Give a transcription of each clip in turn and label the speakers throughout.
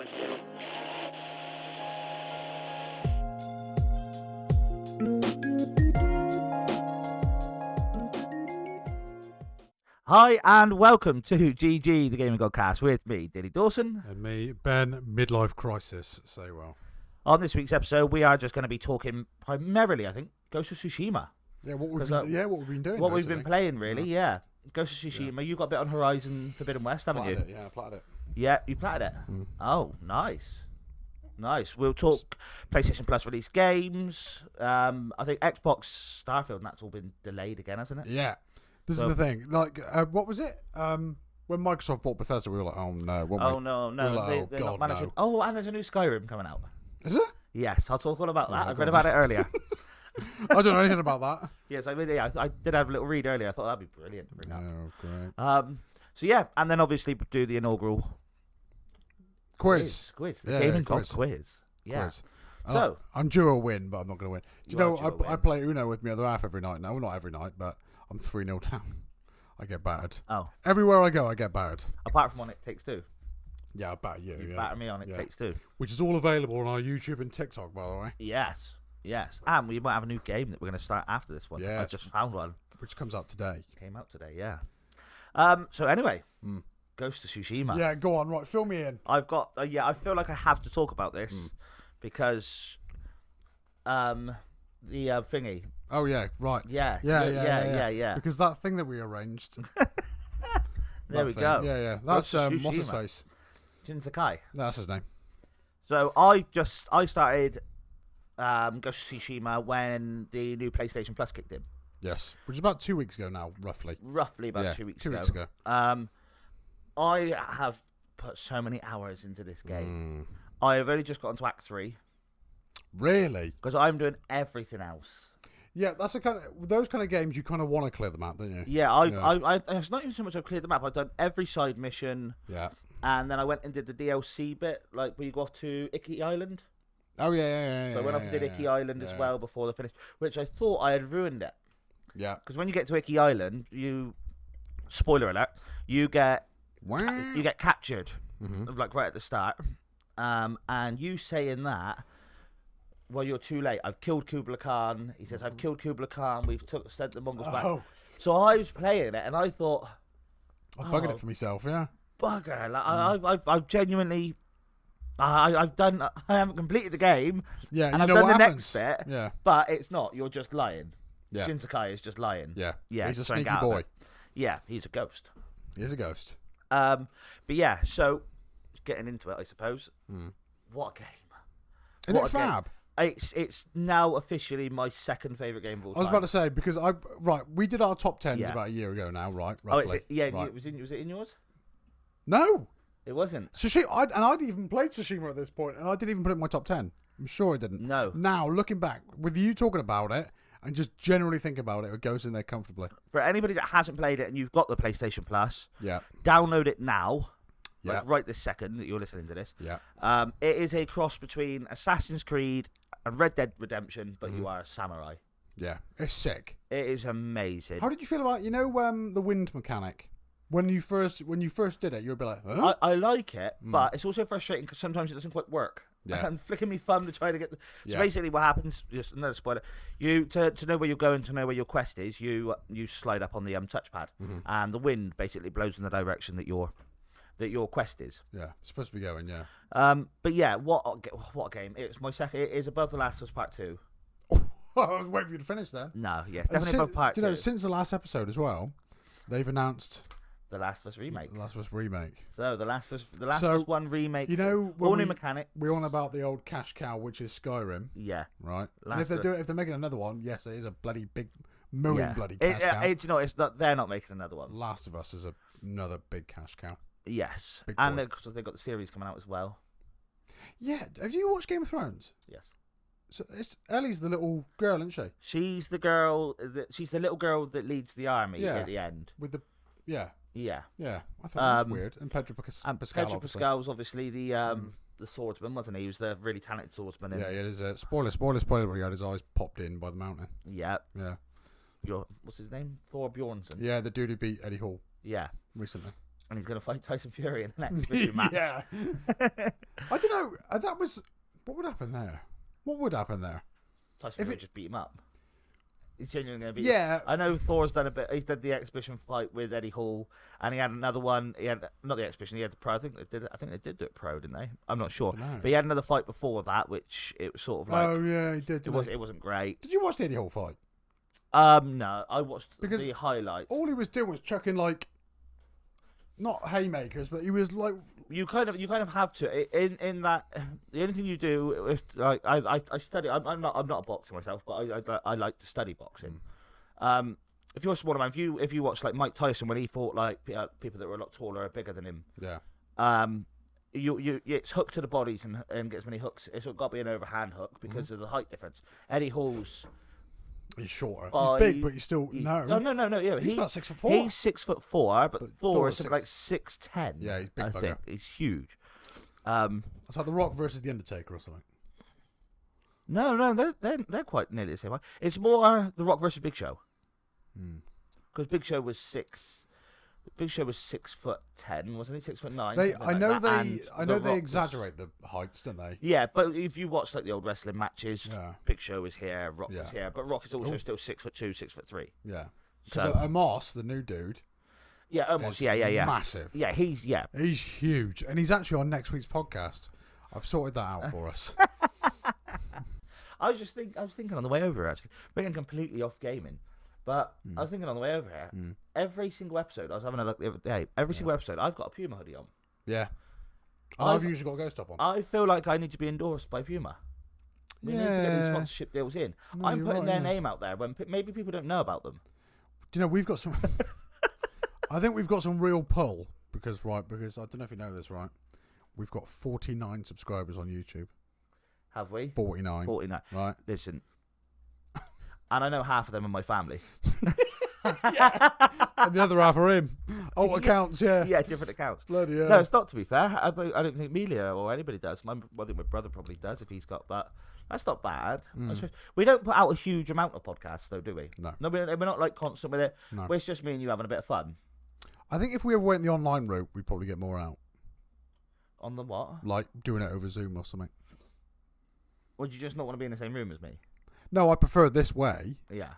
Speaker 1: Hi and welcome to GG, the Gaming Godcast, with me, Dilly Dawson.
Speaker 2: And me, Ben, midlife crisis, say well.
Speaker 1: On this week's episode, we are just going to be talking primarily, I think, Ghost of Tsushima.
Speaker 2: Yeah, what we've been doing.
Speaker 1: What we've been playing, really, yeah. Ghost of Tsushima,
Speaker 2: Yeah.
Speaker 1: You got a bit on Horizon Forbidden West, haven't you?
Speaker 2: Yeah, I platted it.
Speaker 1: Yeah, you platted it?
Speaker 2: Mm.
Speaker 1: Oh, nice. Nice. We'll talk PlayStation Plus release games. I think Xbox Starfield and that's all been delayed again, hasn't it?
Speaker 2: Yeah. This is the thing. Like, what was it? When Microsoft bought Bethesda, we were like, oh no.
Speaker 1: No.
Speaker 2: Like,
Speaker 1: They're not managing. Oh, and there's a new Skyrim coming out.
Speaker 2: Is it?
Speaker 1: Yes, I'll talk all about that. I read about it earlier.
Speaker 2: I don't know anything about that.
Speaker 1: Yes, I did have a little read earlier. I thought that'd be brilliant to bring up.
Speaker 2: Oh, great.
Speaker 1: So yeah, and then obviously do the inaugural
Speaker 2: Quiz.
Speaker 1: the Gaming God
Speaker 2: quiz.
Speaker 1: quiz. Yeah.
Speaker 2: Quiz.
Speaker 1: So
Speaker 2: I'm due a win, but I'm not going to win. Do you
Speaker 1: You are
Speaker 2: know,
Speaker 1: due a win.
Speaker 2: I play Uno with my other half every night now. Well, not every night, but I'm 3-0 down. I get battered.
Speaker 1: Oh,
Speaker 2: Everywhere I go, I get battered.
Speaker 1: apart from on It Takes Two.
Speaker 2: Yeah, I batter you.
Speaker 1: You
Speaker 2: Yeah.
Speaker 1: batter me on It
Speaker 2: Yeah.
Speaker 1: Takes Two.
Speaker 2: Which is all available on our YouTube and TikTok, by the way.
Speaker 1: Yes. And we might have a new game that we're going to start after this one. I
Speaker 2: Yes.
Speaker 1: just found one.
Speaker 2: Which comes out today.
Speaker 1: Came out today, yeah. So anyway, Ghost of Tsushima.
Speaker 2: Yeah, go on. Right, fill me in.
Speaker 1: I've got, I feel like I have to talk about this because the thingy.
Speaker 2: Oh, yeah, right.
Speaker 1: Yeah.
Speaker 2: Because that thing that we arranged.
Speaker 1: There we go.
Speaker 2: Yeah. That's,
Speaker 1: Ghost of
Speaker 2: what's his
Speaker 1: Tsushima.
Speaker 2: face?
Speaker 1: Jin Sakai.
Speaker 2: That's his name.
Speaker 1: So I started Ghost of Tsushima when the new PlayStation Plus kicked in.
Speaker 2: Yes. Which is about 2 weeks ago now, roughly.
Speaker 1: Roughly about
Speaker 2: Yeah,
Speaker 1: 2 weeks
Speaker 2: 2
Speaker 1: ago.
Speaker 2: weeks ago.
Speaker 1: I have put so many hours into this game. I have only just got into Act 3
Speaker 2: Really?
Speaker 1: because I'm doing everything else.
Speaker 2: Yeah, that's the kind of those kind of games you kind of want to clear them out, don't you?
Speaker 1: Yeah, I it's not even so much I've cleared the map. I've done every side mission,
Speaker 2: Yeah.
Speaker 1: and then I went and did the DLC bit, like where you go off to Icky Island.
Speaker 2: Oh yeah.
Speaker 1: So I went off and did Icky Island as well before the finish, which I thought I had ruined it.
Speaker 2: Yeah.
Speaker 1: Because when you get to Icky Island, spoiler alert, you get captured, like right at the start, and you saying that, well, you're too late. I've killed Kublai Khan. He says, I've killed Kublai Khan. We've sent the Mongols back. So I was playing it, and I thought,
Speaker 2: I'm bugging it for myself, yeah.
Speaker 1: bugger. Like, I've genuinely, I haven't completed the game,
Speaker 2: Yeah,
Speaker 1: and
Speaker 2: you
Speaker 1: I've
Speaker 2: know
Speaker 1: done
Speaker 2: what
Speaker 1: the
Speaker 2: happens.
Speaker 1: next bit,
Speaker 2: Yeah.
Speaker 1: but it's not. You're just lying.
Speaker 2: Yeah.
Speaker 1: Jin Sakai is just lying.
Speaker 2: Yeah.
Speaker 1: Yeah,
Speaker 2: He's a
Speaker 1: trying to
Speaker 2: sneaky
Speaker 1: get out of
Speaker 2: boy.
Speaker 1: it. Yeah, he's a ghost.
Speaker 2: He's a ghost.
Speaker 1: But yeah, so getting into it, I suppose. What a game!
Speaker 2: Isn't it fab?
Speaker 1: It's now officially my second favorite game of all time.
Speaker 2: I was about to say because we did our top 10s about a year ago now, right? Roughly.
Speaker 1: Oh, is it? Yeah,
Speaker 2: right.
Speaker 1: was it in yours?
Speaker 2: No,
Speaker 1: it wasn't.
Speaker 2: Tsushima. I'd even played Tsushima at this point, and I didn't even put it in my top 10. I'm sure I didn't.
Speaker 1: No.
Speaker 2: Now looking back, with you talking about it and just generally think about it, it goes in there comfortably.
Speaker 1: For anybody that hasn't played it and you've got the PlayStation Plus,
Speaker 2: Yeah.
Speaker 1: download it now.
Speaker 2: Yeah.
Speaker 1: Like right this second that you're listening to this.
Speaker 2: Yeah.
Speaker 1: It is a cross between Assassin's Creed and Red Dead Redemption, but you are a samurai.
Speaker 2: Yeah. It's sick.
Speaker 1: It is amazing.
Speaker 2: How did you feel about the wind mechanic? When you first did it, you were a bit like, huh?
Speaker 1: I like it, but it's also frustrating because sometimes it doesn't quite work.
Speaker 2: Yeah.
Speaker 1: I'm flicking my thumb to try to get. So
Speaker 2: Yeah.
Speaker 1: basically, what happens? Just another spoiler. You to know where you're going, to know where your quest is. You slide up on the touchpad, and the wind basically blows in the direction that your quest is.
Speaker 2: Yeah. It's supposed to be going. Yeah.
Speaker 1: But yeah, what a game! It's my second. It is above The Last of Us Part 2.
Speaker 2: I was waiting for you to finish there.
Speaker 1: No, yes, definitely above Part 2.
Speaker 2: Since the last episode as well, they've announced
Speaker 1: The Last of Us remake.
Speaker 2: The Last of Us remake.
Speaker 1: So the Last of Us 1 remake.
Speaker 2: You know,
Speaker 1: all new mechanic.
Speaker 2: We're on about the old cash cow, which is Skyrim.
Speaker 1: Yeah.
Speaker 2: Right. And if they're making another one, yes, it is a bloody big bloody cash cow.
Speaker 1: You know, it's not. They're not making another one.
Speaker 2: Last of Us is another big cash cow.
Speaker 1: Yes,
Speaker 2: Big
Speaker 1: and
Speaker 2: boy.
Speaker 1: they've got the series coming out as well.
Speaker 2: Yeah. Have you watched Game of Thrones?
Speaker 1: Yes.
Speaker 2: So Ellie's the little girl, isn't she?
Speaker 1: She's the girl. She's the little girl that leads the army
Speaker 2: Yeah.
Speaker 1: at the end.
Speaker 2: With the yeah.
Speaker 1: Yeah.
Speaker 2: I thought that was weird. And Pedro Pascal.
Speaker 1: Pedro
Speaker 2: obviously.
Speaker 1: Pascal was obviously the swordsman, wasn't he? He was the really talented swordsman.
Speaker 2: Yeah, it is. Spoiler. He had his eyes popped in by the mountain.
Speaker 1: Yeah.
Speaker 2: Yeah.
Speaker 1: What's his name? Thor Bjornsson.
Speaker 2: Yeah, the dude who beat Eddie Hall
Speaker 1: Yeah.
Speaker 2: recently.
Speaker 1: and he's going to fight Tyson Fury in the next exhibition match.
Speaker 2: Yeah. I don't know. That was what would happen there. What would happen there?
Speaker 1: Tyson Fury just beat him up. He's genuinely going to beat.
Speaker 2: Yeah.
Speaker 1: I know Thor's done a bit. He's done the exhibition fight with Eddie Hall, and he had another one. He had not the exhibition. He had the pro. I think they did do it pro, didn't they? I'm not sure. But he had another fight before that, which it was sort of like.
Speaker 2: Oh yeah, he did.
Speaker 1: It wasn't great.
Speaker 2: Did you watch the Eddie Hall fight?
Speaker 1: No, I watched
Speaker 2: because
Speaker 1: the highlights.
Speaker 2: All he was doing was chucking like, not haymakers, but he was like.
Speaker 1: You kind of have to in that. The only thing you do is like I study. I'm not a boxer myself, but I like to study boxing. If you're a smaller man, if you watch like Mike Tyson when he fought like people that were a lot taller or bigger than him.
Speaker 2: Yeah.
Speaker 1: It's hooked to the bodies and gets many hooks. It's got to be an overhand hook because of the height difference. Eddie Hall's.
Speaker 2: He's shorter. He's big, but he's still no.
Speaker 1: No. Yeah,
Speaker 2: he's about 6'4".
Speaker 1: He's 6'4", but Thor is like 6'10".
Speaker 2: Yeah, he's big.
Speaker 1: I think he's huge.
Speaker 2: It's like The Rock versus the Undertaker or something.
Speaker 1: No, they're quite nearly the same height. It's more The Rock versus Big Show. Because Big Show was 6'10", wasn't he? 6'9".
Speaker 2: I know they exaggerate the heights, don't they?
Speaker 1: Yeah, but if you watch like the old wrestling matches, Big Show is here, Rock is here, but Rock is also still 6'2", 6'3".
Speaker 2: Yeah. Because Amos, the new dude.
Speaker 1: Yeah, Amos. Yeah.
Speaker 2: Massive.
Speaker 1: Yeah, he's
Speaker 2: huge, and he's actually on next week's podcast. I've sorted that out for us.
Speaker 1: I was thinking on the way over actually, we're getting completely off gaming. But I was thinking on the way over here, every single episode, I was having a look the other day, single episode, I've got a Puma hoodie on.
Speaker 2: Yeah. I've usually got a Ghost Top on.
Speaker 1: I feel like I need to be endorsed by Puma. We need to get these sponsorship deals in. No, I'm putting their name out there when maybe people don't know about them.
Speaker 2: Do you know, we've got some... I think we've got some real pull, because I don't know if you know this, right? We've got 49 subscribers on YouTube.
Speaker 1: Have we?
Speaker 2: 49. Right.
Speaker 1: Listen... And I know half of them are my family.
Speaker 2: Yeah. And the other half are him. Alt accounts, yeah.
Speaker 1: Yeah, different accounts.
Speaker 2: Bloody hell.
Speaker 1: No, it's not, to be fair. I don't think Melia or anybody does. I think my brother probably does if he's got, but that's not bad. We don't put out a huge amount of podcasts, though, do we?
Speaker 2: No.
Speaker 1: We're not like constant with it.
Speaker 2: No.
Speaker 1: It's just me and you having a bit of fun.
Speaker 2: I think if we ever went the online route, we'd probably get more out.
Speaker 1: On the what?
Speaker 2: Like doing it over Zoom or something.
Speaker 1: Would you just not want to be in the same room as me?
Speaker 2: No, I prefer it this way.
Speaker 1: Yeah.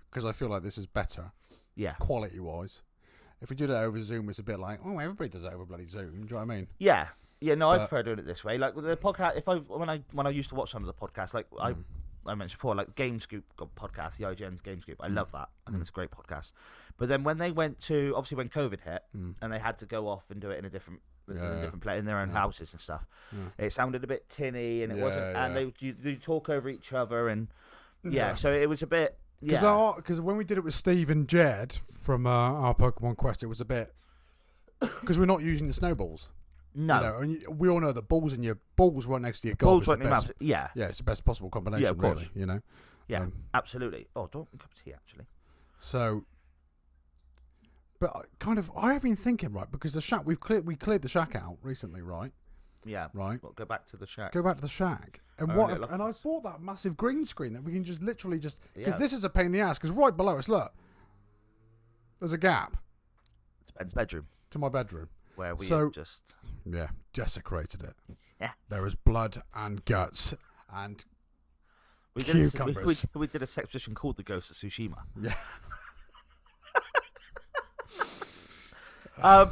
Speaker 2: Because I feel like this is better.
Speaker 1: Yeah.
Speaker 2: Quality-wise. If we do that over Zoom, it's a bit like, oh, everybody does that over bloody Zoom. Do you know what I mean?
Speaker 1: Yeah. Yeah, no, I prefer doing it this way. Like, with the podcast, when I used to watch some of the podcasts, like, I mentioned before, like, Game Scoop podcast, the IGN's Game Scoop, I love that. I think it's a great podcast. But then when they went to, obviously when COVID hit, and they had to go off and do it in a different place, in their own houses and stuff, it sounded a bit tinny, and it wasn't, and they talk over each other, and so it was a bit,
Speaker 2: because when we did it with Steve and Jed from our Pokemon Quest, it was a bit, because we're not using the snowballs.
Speaker 1: No.
Speaker 2: You know, and we all know that balls right next to your gob.
Speaker 1: Balls right in your mouth. Yeah.
Speaker 2: Yeah, it's the best possible combination,
Speaker 1: of course.
Speaker 2: really, you know?
Speaker 1: Yeah, absolutely. Oh, don't cup of tea, actually.
Speaker 2: So, but I have been thinking, right, because the shack, we cleared the shack out recently, right?
Speaker 1: Yeah.
Speaker 2: Right.
Speaker 1: Well, go back to the shack.
Speaker 2: Go back to the shack. And and I bought that massive green screen that we can just literally because this is a pain in the ass, because right below us, look, there's a gap.
Speaker 1: It's Ben's bedroom.
Speaker 2: To my bedroom.
Speaker 1: Where we just...
Speaker 2: Yeah, desecrated it.
Speaker 1: Yes.
Speaker 2: There was blood and guts and
Speaker 1: cucumbers. We did a sex position called The Ghost of Tsushima.
Speaker 2: Yeah.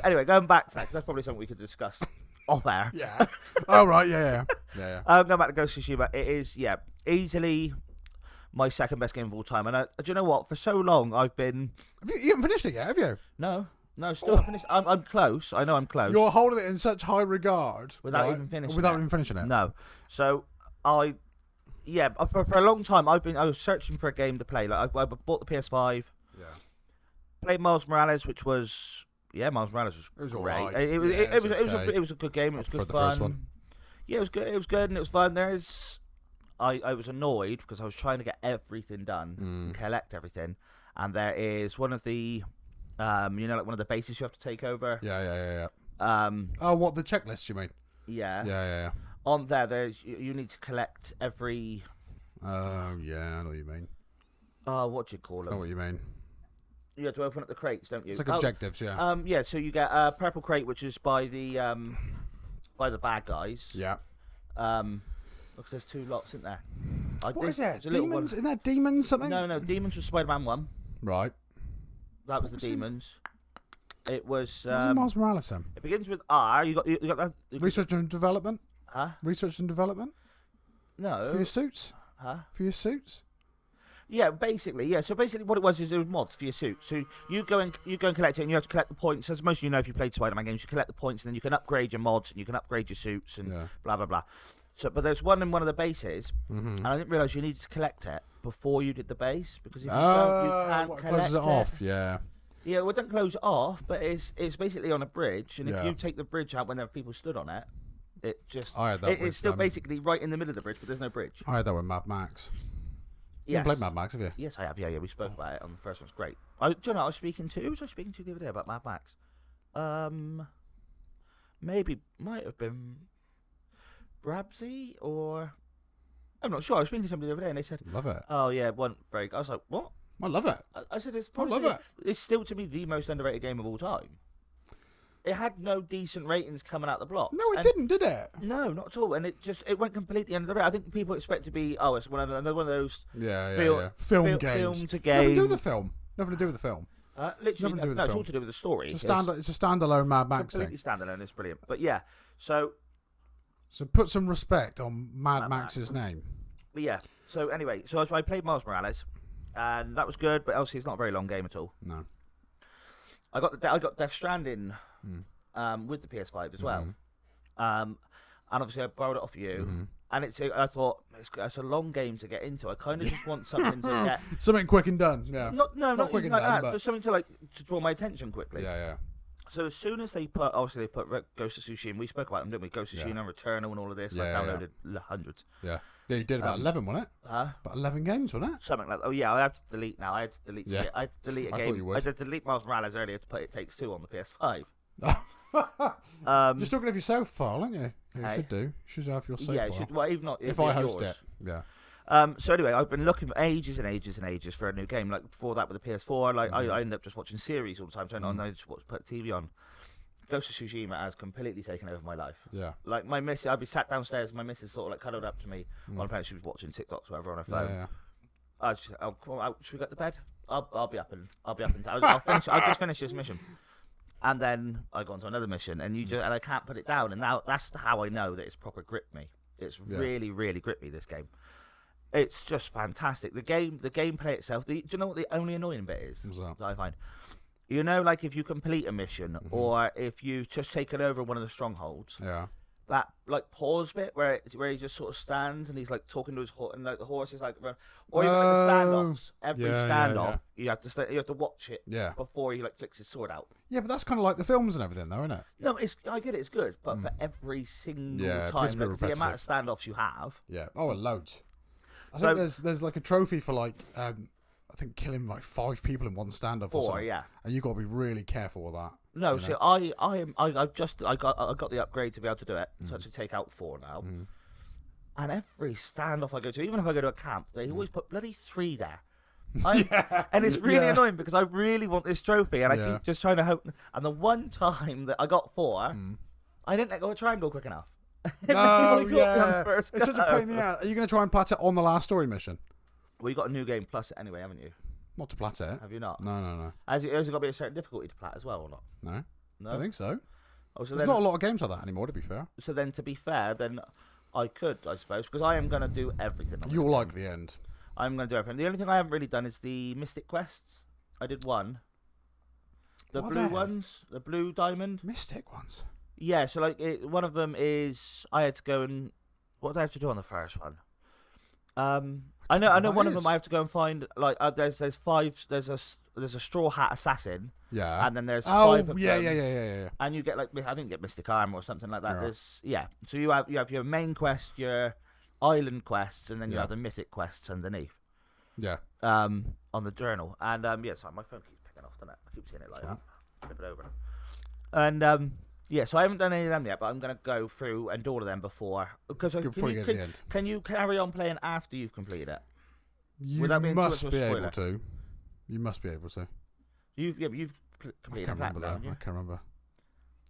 Speaker 1: Anyway, going back to that, because that's probably something we could discuss off air.
Speaker 2: Yeah. Oh, right, yeah.
Speaker 1: Going back to Ghost of Tsushima, it is, easily my second best game of all time. And do you know what? For so long, I've been...
Speaker 2: You haven't finished it yet, have you?
Speaker 1: No, still not finished. I'm close. I know I'm close.
Speaker 2: You're holding it in such high regard.
Speaker 1: Without even finishing it.
Speaker 2: it.
Speaker 1: No. So, for a long time, I was searching for a game to play. Like, I bought the PS5.
Speaker 2: Yeah.
Speaker 1: Played Miles Morales, which was... Yeah, Miles Morales was
Speaker 2: great.
Speaker 1: Right. It was a good game. It was good
Speaker 2: the
Speaker 1: fun.
Speaker 2: First one.
Speaker 1: Yeah, it was good. It was good and it was fun. I was annoyed because I was trying to get everything done and collect everything. And there is one of the... like one of the bases you have to take over.
Speaker 2: Yeah.
Speaker 1: What
Speaker 2: the checklist you mean?
Speaker 1: Yeah.
Speaker 2: Yeah.
Speaker 1: On there's you need to collect every.
Speaker 2: Oh yeah, I know what you mean.
Speaker 1: What do you call
Speaker 2: I know
Speaker 1: them?
Speaker 2: what you mean.
Speaker 1: You have to open up the crates, don't you?
Speaker 2: It's like objectives, yeah.
Speaker 1: Yeah. So you get a purple crate, which is by the bad guys.
Speaker 2: Yeah.
Speaker 1: Because there's 2 lots in there.
Speaker 2: What is that? Demons? Isn't that demons something?
Speaker 1: No. Demons was Spider-Man 1.
Speaker 2: Right.
Speaker 1: That was the demons. It was.
Speaker 2: Miles Morales then?
Speaker 1: It begins with R. You got that.
Speaker 2: Research and development.
Speaker 1: Huh?
Speaker 2: Research and development.
Speaker 1: No.
Speaker 2: For your suits.
Speaker 1: Huh?
Speaker 2: For your suits.
Speaker 1: Yeah, basically, yeah. So basically, what it was is it was mods for your suit. So you go and collect it, and you have to collect the points. As most of you know, if you played Spider-Man games, you collect the points, and then you can upgrade your mods, and you can upgrade your suits, and blah blah blah. So, but there's one in one of the bases, and I didn't realise you needed to collect it before you did the base because if you don't, you can't collect
Speaker 2: closes it off. Yeah.
Speaker 1: Yeah, well, it doesn't close it off, but it's basically on a bridge, and if you take the bridge out when there are people stood on it, it just it's still basically right in the middle of the bridge, but there's no bridge.
Speaker 2: I had that with Mad Max. You
Speaker 1: Yes.
Speaker 2: haven't played Mad Max, have you?
Speaker 1: Yes, I have. Yeah, we spoke about it on the first one. It's great. Do you know, I was speaking to... Who was I speaking to the other day about Mad Max? Might have been Brabsy or... I'm not sure. I was speaking to somebody the other day and they said...
Speaker 2: Love it.
Speaker 1: Oh, yeah, one very... I was like, what?
Speaker 2: I love it.
Speaker 1: I said,
Speaker 2: I love it.
Speaker 1: It's still, to me, the most underrated game of all time. It had no decent ratings coming out the block.
Speaker 2: No, it didn't, did it?
Speaker 1: No, not at all. And it went completely under the radar. I think people expect to be, it's another one of those
Speaker 2: film games.
Speaker 1: Film to game.
Speaker 2: Nothing to do with the film. Nothing to do with the film.
Speaker 1: Literally,
Speaker 2: Nothing to do with
Speaker 1: no,
Speaker 2: the
Speaker 1: it's
Speaker 2: film.
Speaker 1: all to do with the story.
Speaker 2: It's a standalone Mad Max
Speaker 1: completely
Speaker 2: thing.
Speaker 1: standalone. It's brilliant. But yeah, so
Speaker 2: put some respect on Mad Max's name.
Speaker 1: But yeah, so anyway, so I played Miles Morales, and that was good. But obviously, it's not a very long game at all.
Speaker 2: No.
Speaker 1: I got Death Stranding with the PS5 as well, and obviously I borrowed it off you. And I thought it's a long game to get into. I kind of just want something to get
Speaker 2: something quick and done. Yeah.
Speaker 1: Not
Speaker 2: quick
Speaker 1: even
Speaker 2: and
Speaker 1: like
Speaker 2: done,
Speaker 1: that. Just something to draw my attention quickly.
Speaker 2: Yeah.
Speaker 1: So as soon as they put Ghost of Tsushima, we spoke about them, didn't we? Ghost of Tsushima, Returnal, and all of this. I downloaded hundreds.
Speaker 2: Yeah, you did about 11, wasn't it? About 11 games, wasn't it?
Speaker 1: Something like that. Oh yeah, I have to delete now. I had to delete.
Speaker 2: Yeah.
Speaker 1: I had to delete a game.
Speaker 2: I thought you would.
Speaker 1: I had to delete Miles Morales earlier to put It Takes Two on the PS5.
Speaker 2: You're still gonna have your save file, aren't you? You should do. You should have your save file.
Speaker 1: Yeah, should. Well, even not
Speaker 2: if I host
Speaker 1: yours.
Speaker 2: it. Yeah.
Speaker 1: So anyway, I've been looking for ages and ages and ages for a new game. Like before that with the PS4, like I ended up just watching series all the time. Turn on, I just put TV on. Ghost of Tsushima has completely taken over my life.
Speaker 2: Yeah.
Speaker 1: Like my missus, I'd be sat downstairs, and my missus sort of like cuddled up to me. While apparently she was watching TikToks or whatever on her phone.
Speaker 2: Yeah.
Speaker 1: Should we go to bed? I'll be up and I'll finish. I'll just finish this mission. And then I go on to another mission, and and I can't put it down. And now that's how I know that it's proper gripped me. It's really, really gripped me. This game, it's just fantastic. The gameplay itself. Do you know what the only annoying bit is?
Speaker 2: What's that?
Speaker 1: I find, you know, like if you complete a mission or if you just taken over one of the strongholds.
Speaker 2: Yeah.
Speaker 1: That like pause bit where he just sort of stands and he's like talking to his horse, and like the horse is like run, or even like the standoffs. Every standoff you have to watch it before he like flicks his sword out.
Speaker 2: Yeah, but that's kind of like the films and everything, though, isn't it?
Speaker 1: No, I get it, it's good, but for every single time, like, the amount of standoffs you have.
Speaker 2: Yeah. Oh, loads. I think there's like a trophy for like I think killing like 5 people in one standoff.
Speaker 1: 4,
Speaker 2: or something.
Speaker 1: yeah.
Speaker 2: And you got to be really careful with that.
Speaker 1: No, so I got the upgrade to be able to do it, to actually take out 4 now. And every standoff I go to, even if I go to a camp, they always put bloody 3 there. And it's really annoying because I really want this trophy, and I keep just trying to hope. And the one time that I got 4, I didn't let go of triangle quick enough.
Speaker 2: No, it's such a pain in the ass. Are you going to try and plat it on the last story mission?
Speaker 1: Well, you got a new game plus it anyway, haven't you?
Speaker 2: Not to plat it.
Speaker 1: Have you not?
Speaker 2: No.
Speaker 1: Has it got to be a certain difficulty to plat as well, or not?
Speaker 2: No. I think so.
Speaker 1: Oh, so
Speaker 2: there's not a lot of games like that anymore, to be fair.
Speaker 1: So then, to be fair, then I could, I suppose, because I am going to do everything.
Speaker 2: You'll like the end.
Speaker 1: I'm going to do everything. The only thing I haven't really done is the Mystic Quests. I did 1. The blue ones, the blue diamond.
Speaker 2: Mystic ones?
Speaker 1: Yeah, so like one of them is I had to go and... What did I have to do on the first one? I know one of them I have to go and find, like, there's 5, there's a straw hat assassin.
Speaker 2: Yeah.
Speaker 1: And then there's 5 of them.
Speaker 2: Yeah.
Speaker 1: And you get, like, I think you get Mystic Armor or something like that.
Speaker 2: Yeah.
Speaker 1: So you have your main quest, your island quests, and then you have the mythic quests underneath.
Speaker 2: Yeah.
Speaker 1: On the journal. And, sorry, my phone keeps picking off, doesn't it? I keep seeing it like that. Flip it over. And, so I haven't done any of them yet, but I'm going to go through and do all of them before. Because can you carry on playing after you've completed it?
Speaker 2: You must be able to. You must be able to.
Speaker 1: You've
Speaker 2: I
Speaker 1: completed
Speaker 2: can't remember
Speaker 1: platinum,
Speaker 2: that.
Speaker 1: haven't you?
Speaker 2: I can't remember.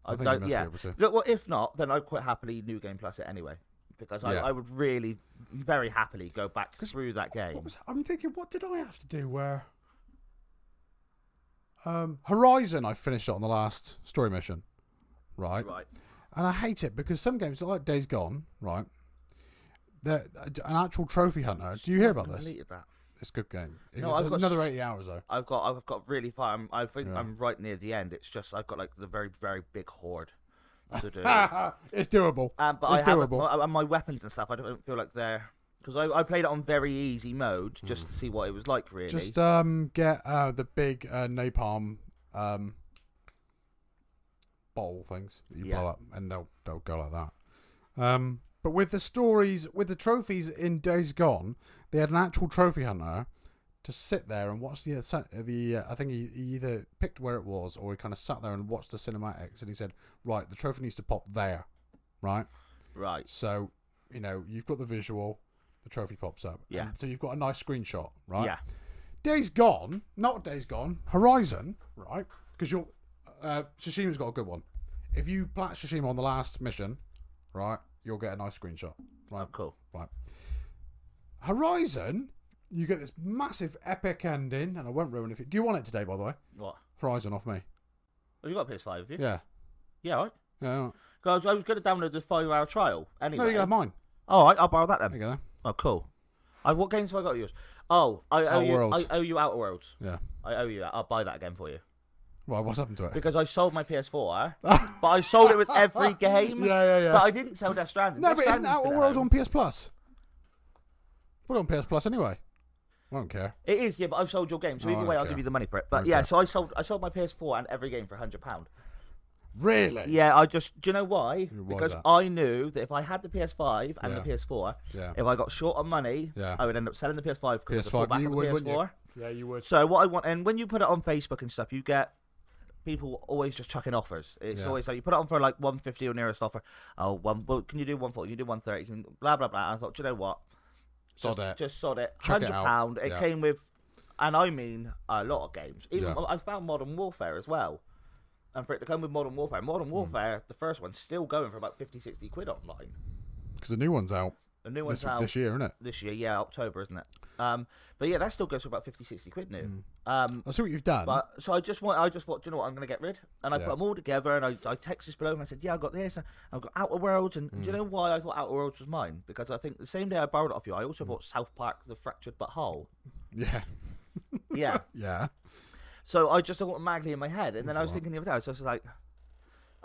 Speaker 1: I
Speaker 2: I think you
Speaker 1: don't,
Speaker 2: must
Speaker 1: yeah.
Speaker 2: be able to.
Speaker 1: Look, well, if not, then I'd quite happily New Game Plus it anyway. Because
Speaker 2: Yeah.
Speaker 1: I would really, very happily go back through that game.
Speaker 2: I'm thinking, what did I have to do where... Horizon, I finished it on the last story mission, right?
Speaker 1: Right.
Speaker 2: And I hate it because some games, like Days Gone, right? They're an actual trophy hunter. Do you hear about this?
Speaker 1: Deleted that.
Speaker 2: It's a good game.
Speaker 1: No, I've got
Speaker 2: another 80 hours though.
Speaker 1: I've got really far. I think
Speaker 2: Yeah.
Speaker 1: I'm right near the end. It's just I've got like the very, very big horde to do.
Speaker 2: It's doable.
Speaker 1: But
Speaker 2: It's
Speaker 1: I haven't,
Speaker 2: doable.
Speaker 1: my weapons and stuff, I don't feel like they're... Because I played it on very easy mode just to see what it was like, really.
Speaker 2: Just get the big napalm bowl things that you blow up, and they'll go like that. But with the stories, with the trophies in Days Gone, they had an actual trophy hunter to sit there and watch the I think he either picked where it was or he kind of sat there and watched the cinematics, and he said, right, the trophy needs to pop there, right?
Speaker 1: Right.
Speaker 2: So, you've got the visual, the trophy pops up.
Speaker 1: Yeah.
Speaker 2: And so you've got a nice screenshot, right?
Speaker 1: Yeah.
Speaker 2: Days Gone, not Days Gone, Horizon, right? Because Tsushima's got a good one. If you plat Tsushima on the last mission, right, you'll get a nice screenshot. Right.
Speaker 1: Oh, cool.
Speaker 2: Right. Horizon, you get this massive epic ending, and I won't ruin it. Do you want it today, by the way?
Speaker 1: What?
Speaker 2: Horizon off me.
Speaker 1: Oh, you got a PS5, have you?
Speaker 2: Yeah.
Speaker 1: Yeah, right.
Speaker 2: Yeah.
Speaker 1: Because I was going to download the 5-hour trial anyway.
Speaker 2: No, you can have mine.
Speaker 1: Oh, I'll borrow that then.
Speaker 2: There you go.
Speaker 1: Oh, cool. What games have I got yours? Oh, I owe
Speaker 2: Outer
Speaker 1: you.
Speaker 2: Worlds.
Speaker 1: I owe you Outer Worlds.
Speaker 2: Yeah.
Speaker 1: I owe you that. I'll buy that again for you.
Speaker 2: Right, what's happened to it?
Speaker 1: Because I sold my PS4, but I sold it with every game.
Speaker 2: Yeah.
Speaker 1: But I didn't sell Death Stranding.
Speaker 2: No,
Speaker 1: Death
Speaker 2: but isn't
Speaker 1: Stranding's
Speaker 2: Outer
Speaker 1: still at
Speaker 2: Worlds
Speaker 1: home.
Speaker 2: on PS Plus? Put it on PS Plus anyway. I don't care.
Speaker 1: It is, yeah, but I've sold your game, so
Speaker 2: Oh,
Speaker 1: either
Speaker 2: I
Speaker 1: way,
Speaker 2: don't
Speaker 1: I'll
Speaker 2: care.
Speaker 1: give you the money for it. But
Speaker 2: Okay.
Speaker 1: yeah, so I sold my PS4 and every game for £100.
Speaker 2: Really?
Speaker 1: Yeah, do you know why?
Speaker 2: Why is
Speaker 1: Because
Speaker 2: that?
Speaker 1: I knew that if I had the PS5 and
Speaker 2: Yeah.
Speaker 1: the PS4,
Speaker 2: Yeah.
Speaker 1: if I got short on money,
Speaker 2: Yeah.
Speaker 1: I would end up selling the PS5 because of the
Speaker 2: PS5,
Speaker 1: fallback
Speaker 2: you
Speaker 1: of the
Speaker 2: would, wouldn't you?
Speaker 1: PS4.
Speaker 2: Yeah, you would.
Speaker 1: So what I want, and when you put it on Facebook and stuff, you get people always just chucking offers. It's always like you put it on for like 150 or nearest offer. Oh, well, can you do 140? Can you do 130? Blah blah blah. I thought, do you know what? Just sod it.
Speaker 2: Chuck it
Speaker 1: £100.
Speaker 2: out.
Speaker 1: It
Speaker 2: Yeah.
Speaker 1: came with, and I mean a lot of games. Even
Speaker 2: Yeah.
Speaker 1: I found Modern Warfare as well. And for it to come with Modern Warfare, the first one's still going for about 50, 60 quid online.
Speaker 2: Because the new one's out.
Speaker 1: The new one's
Speaker 2: this,
Speaker 1: out
Speaker 2: this year, isn't it?
Speaker 1: this year, yeah, October, isn't it? But yeah, that still goes for about 50, 60 quid new.
Speaker 2: I see what you've done.
Speaker 1: But so I just thought, do you know what, I'm going to get rid. And I put them all together, and I texted this below, and I said, yeah, I got this, and I've got Outer Worlds, and do you know why I thought Outer Worlds was mine? Because I think the same day I borrowed it off you, I also bought South Park: The Fractured But Whole.
Speaker 2: Yeah.
Speaker 1: Yeah.
Speaker 2: Yeah.
Speaker 1: So I just automatically in my head, and then I was
Speaker 2: Right.
Speaker 1: thinking the other day, I was just like,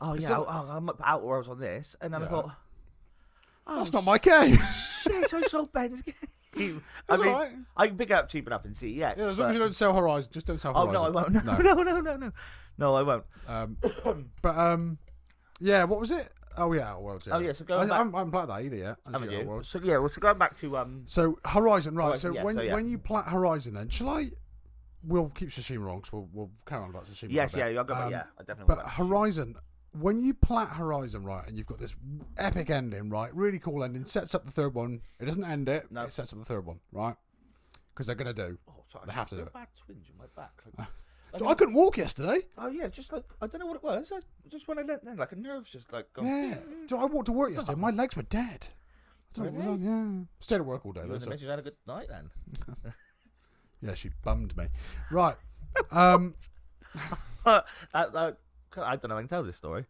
Speaker 1: oh yeah,
Speaker 2: So-
Speaker 1: I'm up Outer Worlds on this, and then I
Speaker 2: Yeah.
Speaker 1: thought, oh,
Speaker 2: That's not my game.
Speaker 1: shit, I sold Ben's game. I
Speaker 2: That's
Speaker 1: mean,
Speaker 2: alright.
Speaker 1: I can pick it up cheap enough in CEX.
Speaker 2: Yeah, as long
Speaker 1: but-
Speaker 2: as you don't sell Horizon, just don't sell
Speaker 1: Oh
Speaker 2: Horizon.
Speaker 1: no, I won't. No, no, I won't.
Speaker 2: Yeah, what was it? Oh yeah, Outer Worlds. Yeah.
Speaker 1: Oh, yeah, so going back-
Speaker 2: I haven't played that either yet.
Speaker 1: Haven't
Speaker 2: Outer
Speaker 1: you?
Speaker 2: Worlds.
Speaker 1: So yeah, well, so going back to
Speaker 2: So Horizon, right?
Speaker 1: Horizon,
Speaker 2: So
Speaker 1: yeah,
Speaker 2: when you plat Horizon, then shall I? We'll keep Tsushima on because we'll carry on about Tsushima.
Speaker 1: yes,
Speaker 2: for a bit.
Speaker 1: yeah, I'll go back, yeah, I definitely.
Speaker 2: But
Speaker 1: will.
Speaker 2: Horizon, when you plat Horizon, right, and you've got this epic ending, right, really cool ending, sets up the third one. It doesn't end it.
Speaker 1: No.
Speaker 2: It sets up the third one, right? Because they're gonna do.
Speaker 1: Oh, sorry,
Speaker 2: They have to do
Speaker 1: I've
Speaker 2: it.
Speaker 1: got a bad twinge in my back.
Speaker 2: So I couldn't walk yesterday.
Speaker 1: Oh yeah, just like I don't know what it was. I just when I let then like a nerve's just like gone.
Speaker 2: Yeah. So I walked to work yesterday. My legs were dead. I don't know what was
Speaker 1: Really?
Speaker 2: on. Yeah. Stayed at work all day
Speaker 1: You
Speaker 2: though.
Speaker 1: and the
Speaker 2: So.
Speaker 1: missus had a good night then.
Speaker 2: Yeah, she bummed me. Right.
Speaker 1: I don't know. I can tell this story.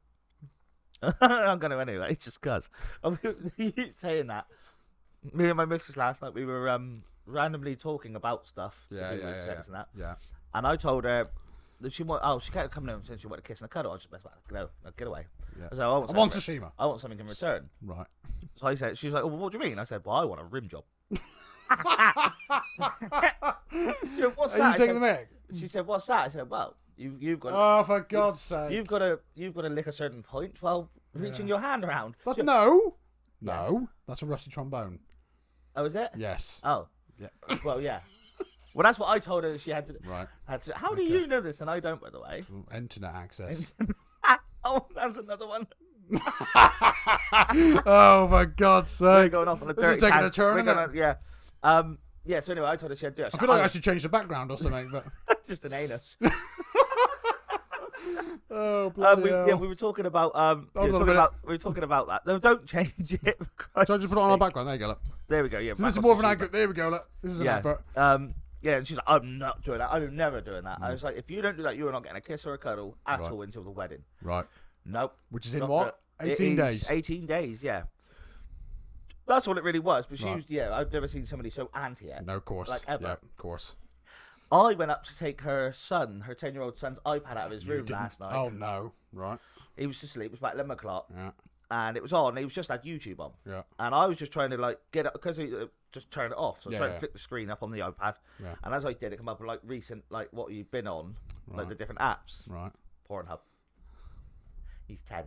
Speaker 1: I'm going to anyway. It's just cause you saying that. Me and my missus last night we were randomly talking about stuff to do with sex and that.
Speaker 2: Yeah.
Speaker 1: And I told her that she can't come home since she wanted a kiss and a cuddle. I was just get away.
Speaker 2: Yeah.
Speaker 1: I said, I
Speaker 2: I'm on Tsushima.
Speaker 1: I want something in return.
Speaker 2: Right.
Speaker 1: So I said, she was like, well, what do you mean? I said, well, I want a rim job. She went, what's
Speaker 2: Are
Speaker 1: that?
Speaker 2: you taking the mic?
Speaker 1: She said, what's that? I said, well, you've got
Speaker 2: Oh, for God's sake.
Speaker 1: you've got to lick a certain point while reaching your hand around.
Speaker 2: That's,
Speaker 1: She-
Speaker 2: no. No. That's a rusty trombone.
Speaker 1: Oh, is it?
Speaker 2: Yes.
Speaker 1: Oh,
Speaker 2: Yeah.
Speaker 1: well, yeah. Well, that's what I told her. She had to.
Speaker 2: Right.
Speaker 1: How do you know this and I don't, by the way?
Speaker 2: Internet access.
Speaker 1: Oh, that's another one.
Speaker 2: Oh, for God's
Speaker 1: We're
Speaker 2: sake.
Speaker 1: going off on a
Speaker 2: This
Speaker 1: dirty
Speaker 2: is taking
Speaker 1: tangent.
Speaker 2: a turn,
Speaker 1: We're
Speaker 2: isn't
Speaker 1: gonna-
Speaker 2: it?
Speaker 1: Yeah. Yeah. So anyway, I told her she had to do it.
Speaker 2: I feel like I should change the background or something, but
Speaker 1: just an anus.
Speaker 2: Oh, bloody hell.
Speaker 1: we were talking about
Speaker 2: Hold on a minute.
Speaker 1: we were talking about that. No, don't change it.
Speaker 2: So I just put it on our background. There you go. Look.
Speaker 1: There we go. Yeah.
Speaker 2: So this is more of an advert. There we go. Look. This is an advert.
Speaker 1: Yeah, and she's like, I'm not doing that. I'm never doing that. I was like, if you don't do that, you are not getting a kiss or a cuddle at all until the wedding.
Speaker 2: Right.
Speaker 1: Nope.
Speaker 2: Which is in what? 18 days.
Speaker 1: 18 days, yeah. That's all it really was. But she was, I've never seen somebody so anti it.
Speaker 2: No, of course.
Speaker 1: Like, ever.
Speaker 2: Yeah, of course.
Speaker 1: I went up to take her 10-year-old son's iPad out of his room last night.
Speaker 2: Oh, no. Right.
Speaker 1: He was asleep. It was about 11 o'clock.
Speaker 2: Yeah.
Speaker 1: And it was on. He was just had YouTube on.
Speaker 2: Yeah.
Speaker 1: And I was just trying to, like, get it, because he just turned it off. So I was trying to flick the screen up on the iPad.
Speaker 2: Yeah.
Speaker 1: And as I did, it come up with, like, recent, like, what you've been on, like, the different apps.
Speaker 2: Right.
Speaker 1: Pornhub. He's 10.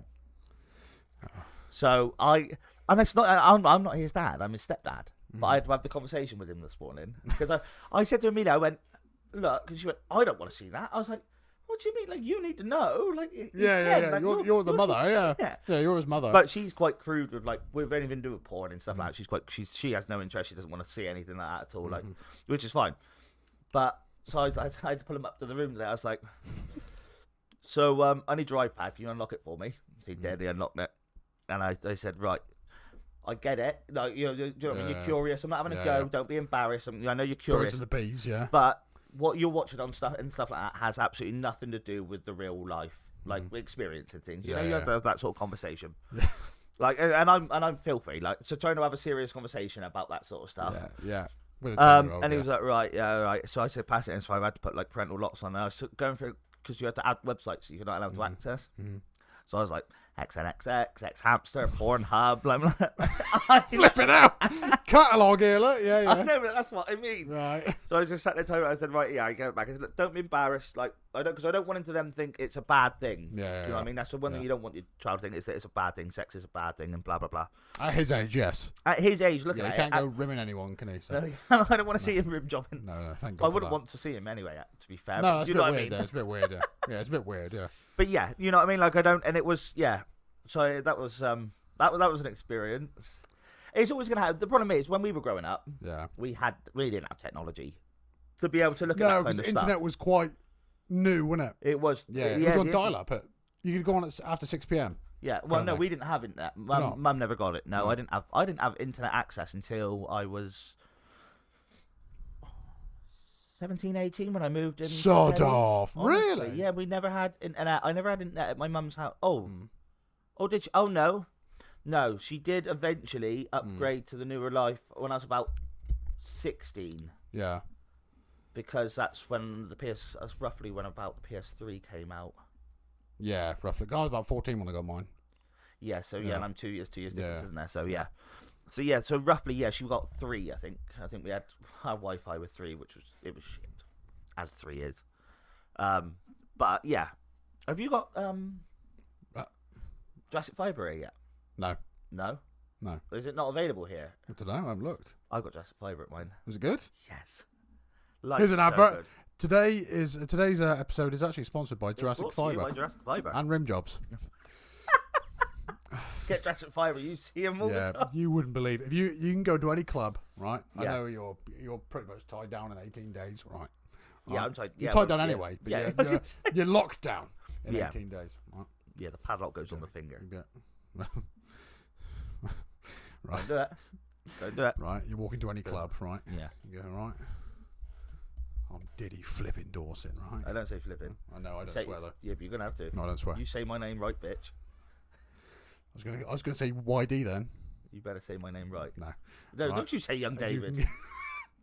Speaker 1: So and it's not, I'm not his dad, I'm his stepdad. But I had to have the conversation with him this morning. Because I said to Amelia, I went, look, and she went, I don't want to see that. I was like, what do you mean? Like, you need to know. Like,
Speaker 2: yeah. Like, you're the mother, yeah. Yeah, you're his mother.
Speaker 1: But she's quite crude with, like, with anything to do with porn and stuff like that. She has no interest. She doesn't want to see anything like that at all, like, which is fine. But, so I had to pull him up to the room today. I was like, so, I need your iPad. Can you unlock it for me? He did. He unlocked it. And I said, right, I get it. Like, you know what I mean? You're curious. I'm not having a go. Don't be embarrassed. I know you're curious.
Speaker 2: Birds and the bees, yeah.
Speaker 1: But what you're watching on stuff and stuff like that has absolutely nothing to do with the real life, like experience and things. You know, you have to have that sort of conversation. Like, and I'm filthy. Like, so trying to have a serious conversation about that sort of stuff.
Speaker 2: Yeah. With a
Speaker 1: and he was like, right. So I said, pass it in. So I had to put like parental locks on. And I was going through because you had to add websites that you're not allowed to access. So I was like, XNXX, X Hamster, Pornhub, blah, blah, blah.
Speaker 2: Flipping out. Catalogue here, look. Yeah.
Speaker 1: I know, but that's what I mean.
Speaker 2: Right.
Speaker 1: So I just sat there and I said, right, I get it back. I said, look, don't be embarrassed. Like, because I don't want him to then think it's a bad thing.
Speaker 2: Yeah.
Speaker 1: Do you know what I mean? That's the one thing you don't want your child to think is that it's a bad thing. Sex is a bad thing and blah, blah, blah.
Speaker 2: At his age, yes.
Speaker 1: At his age, look at it.
Speaker 2: He can't go rimming anyone, can he? So.
Speaker 1: No, I don't want to see him rimjobbing.
Speaker 2: No, thank God.
Speaker 1: I wouldn't want to see him anyway, to be fair.
Speaker 2: No, that's
Speaker 1: a
Speaker 2: bit weird, though. It's a bit weird, yeah. Yeah, it's a bit weird, yeah.
Speaker 1: But yeah, you know what I mean? Like, I don't, and it was, So that was that was an experience. It's always gonna have. The problem is when we were growing up, we didn't have technology to be able to look at that kind of stuff. No, because
Speaker 2: the internet was quite new, wasn't it?
Speaker 1: It was.
Speaker 2: Yeah, it was on dial-up. You could go on after 6 p.m.
Speaker 1: Yeah. Well, no, we didn't have internet. Mum never got it. No, I didn't have internet access until I was 17, 18 when I moved in.
Speaker 2: Sod off. Really?
Speaker 1: Yeah, we never had internet. I never had internet at my mum's house. Oh, did she? Oh, no. No, she did eventually upgrade to the newer life when I was about 16.
Speaker 2: Yeah.
Speaker 1: Because that's roughly when about the PS3 came out.
Speaker 2: Yeah, roughly. I was about 14 when I got mine.
Speaker 1: Yeah, so and I'm 2 years difference, isn't there? So yeah. So roughly, she got 3, I think. I think we had our Wi-Fi with 3, which was shit. As 3 is. But yeah. Have you got Jurassic Fiber here yet?
Speaker 2: No.
Speaker 1: No?
Speaker 2: No.
Speaker 1: Is it not available here?
Speaker 2: I don't know. I haven't looked.
Speaker 1: I got Jurassic Fiber at mine.
Speaker 2: Was it good?
Speaker 1: Yes.
Speaker 2: Here's an advert. Today's episode is actually sponsored by Jurassic Fiber.
Speaker 1: By Jurassic Fiber.
Speaker 2: And Rimjobs.
Speaker 1: Get Jurassic Fiber. You see them all the time.
Speaker 2: You wouldn't believe it. If you can go to any club, right? I know you're pretty much tied down in 18 days, right?
Speaker 1: Yeah, I'm tied.
Speaker 2: You're tied down anyway, but you're locked down in 18 days, right?
Speaker 1: Yeah, the padlock goes on the finger.
Speaker 2: Yeah.
Speaker 1: Right. Don't do it.
Speaker 2: Right, you walk into any club, right?
Speaker 1: Yeah.
Speaker 2: You go, right. I'm Diddy flipping Dorset, right?
Speaker 1: I don't say flipping.
Speaker 2: I know, I don't swear though.
Speaker 1: Yeah, but you're gonna have to.
Speaker 2: No, I don't swear.
Speaker 1: You say my name right, bitch.
Speaker 2: I was gonna say YD then.
Speaker 1: You better say my name right.
Speaker 2: No.
Speaker 1: No, right. Don't you say Young David.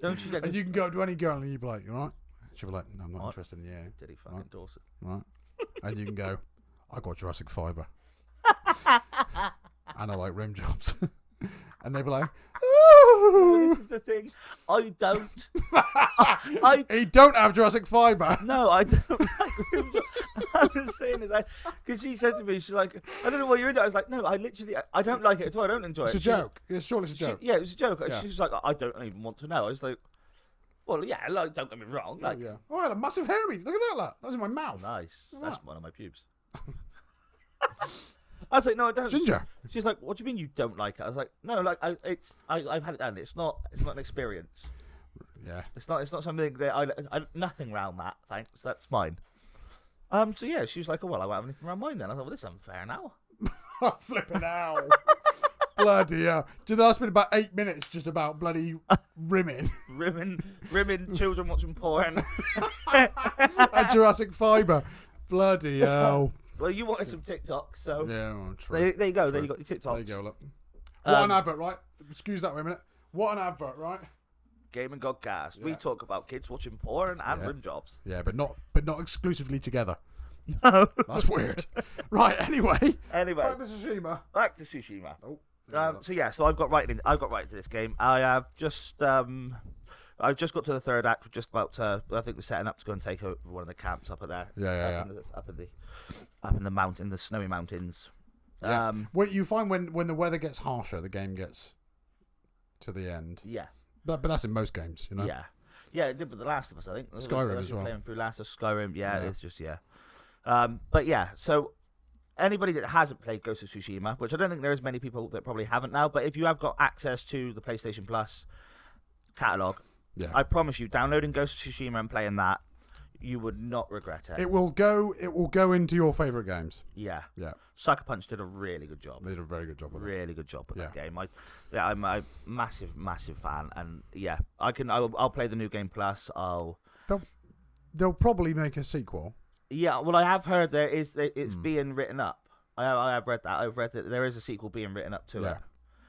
Speaker 1: Don't you?
Speaker 2: And you can go to any girl and you'd be like, you all right? She'll be like, no, I'm not interested in you.
Speaker 1: Diddy fucking Dorset.
Speaker 2: Right. And you can go, I got Jurassic Fiber. And I like Rimjobs. And they'd be like,
Speaker 1: oh, this is the thing. I don't.
Speaker 2: He don't have Jurassic Fiber.
Speaker 1: No, I don't like Rimjobs. I was saying it because she said to me, she's like, I don't know what you're into. I was like, no, I don't like it at all. I don't enjoy it.
Speaker 2: It's a joke. Surely it's a joke.
Speaker 1: Yeah, it was a joke. Yeah. She was like, I don't even want to know. I was like, well, yeah, like, don't get me wrong. Like,
Speaker 2: Oh, I had a massive hairy. Look at that. Look. That was in my mouth.
Speaker 1: Nice. That's one of my pubes. I was like, no, I don't.
Speaker 2: Ginger.
Speaker 1: She's like, what do you mean you don't like it? I was like, no, like I've had it done. It's not an experience.
Speaker 2: Yeah.
Speaker 1: It's not something that I nothing around that. Thanks. That's mine. So yeah, she was like, "Oh well, I won't have anything around mine then." I thought, "Well, this is unfair now."
Speaker 2: Flipping out. Bloody hell. Do you know, that's been about 8 minutes just about bloody rimming.
Speaker 1: rimming children watching porn.
Speaker 2: And Jurassic Fibre. Bloody hell.
Speaker 1: Well, you wanted some TikTok, so
Speaker 2: Yeah, well, true.
Speaker 1: there you go.
Speaker 2: True.
Speaker 1: There you got your TikTok.
Speaker 2: There you go, look. What an advert, right? Excuse that for a minute. What an advert, right?
Speaker 1: Gaming Godcast.
Speaker 2: Yeah.
Speaker 1: We talk about kids watching porn and Rimjobs.
Speaker 2: Yeah, but not exclusively together.
Speaker 1: No.
Speaker 2: That's weird. Right, anyway.
Speaker 1: Anyway. Back to Tsushima.
Speaker 2: Oh.
Speaker 1: So I've got right into this game. I've just got to the third act. We're just about to. I think we're setting up to go and take over one of the camps up at there. Up in the mountain, the snowy mountains.
Speaker 2: Yeah. Well, you find when the weather gets harsher, the game gets to the end.
Speaker 1: Yeah.
Speaker 2: But that's in most games, you know.
Speaker 1: Yeah. Yeah, it did with The Last of Us, I think.
Speaker 2: Skyrim as well.
Speaker 1: Playing through Last of Us, Skyrim. Yeah, it's just but yeah, so. Anybody that hasn't played Ghost of Tsushima, which I don't think there is many people that probably haven't now, but if you have got access to the PlayStation Plus catalog, I promise you, downloading Ghost of Tsushima and playing that, you would not regret it.
Speaker 2: It will go into your favourite games.
Speaker 1: Yeah.
Speaker 2: Yeah.
Speaker 1: Sucker Punch did a really good job.
Speaker 2: They did a very good job with it.
Speaker 1: Really good job with that game. I'm a massive fan, and I'll play the new game plus.
Speaker 2: They'll probably make a sequel.
Speaker 1: Yeah, well, I have heard it's being written up. I have read that. I've read that there is a sequel being written up to it.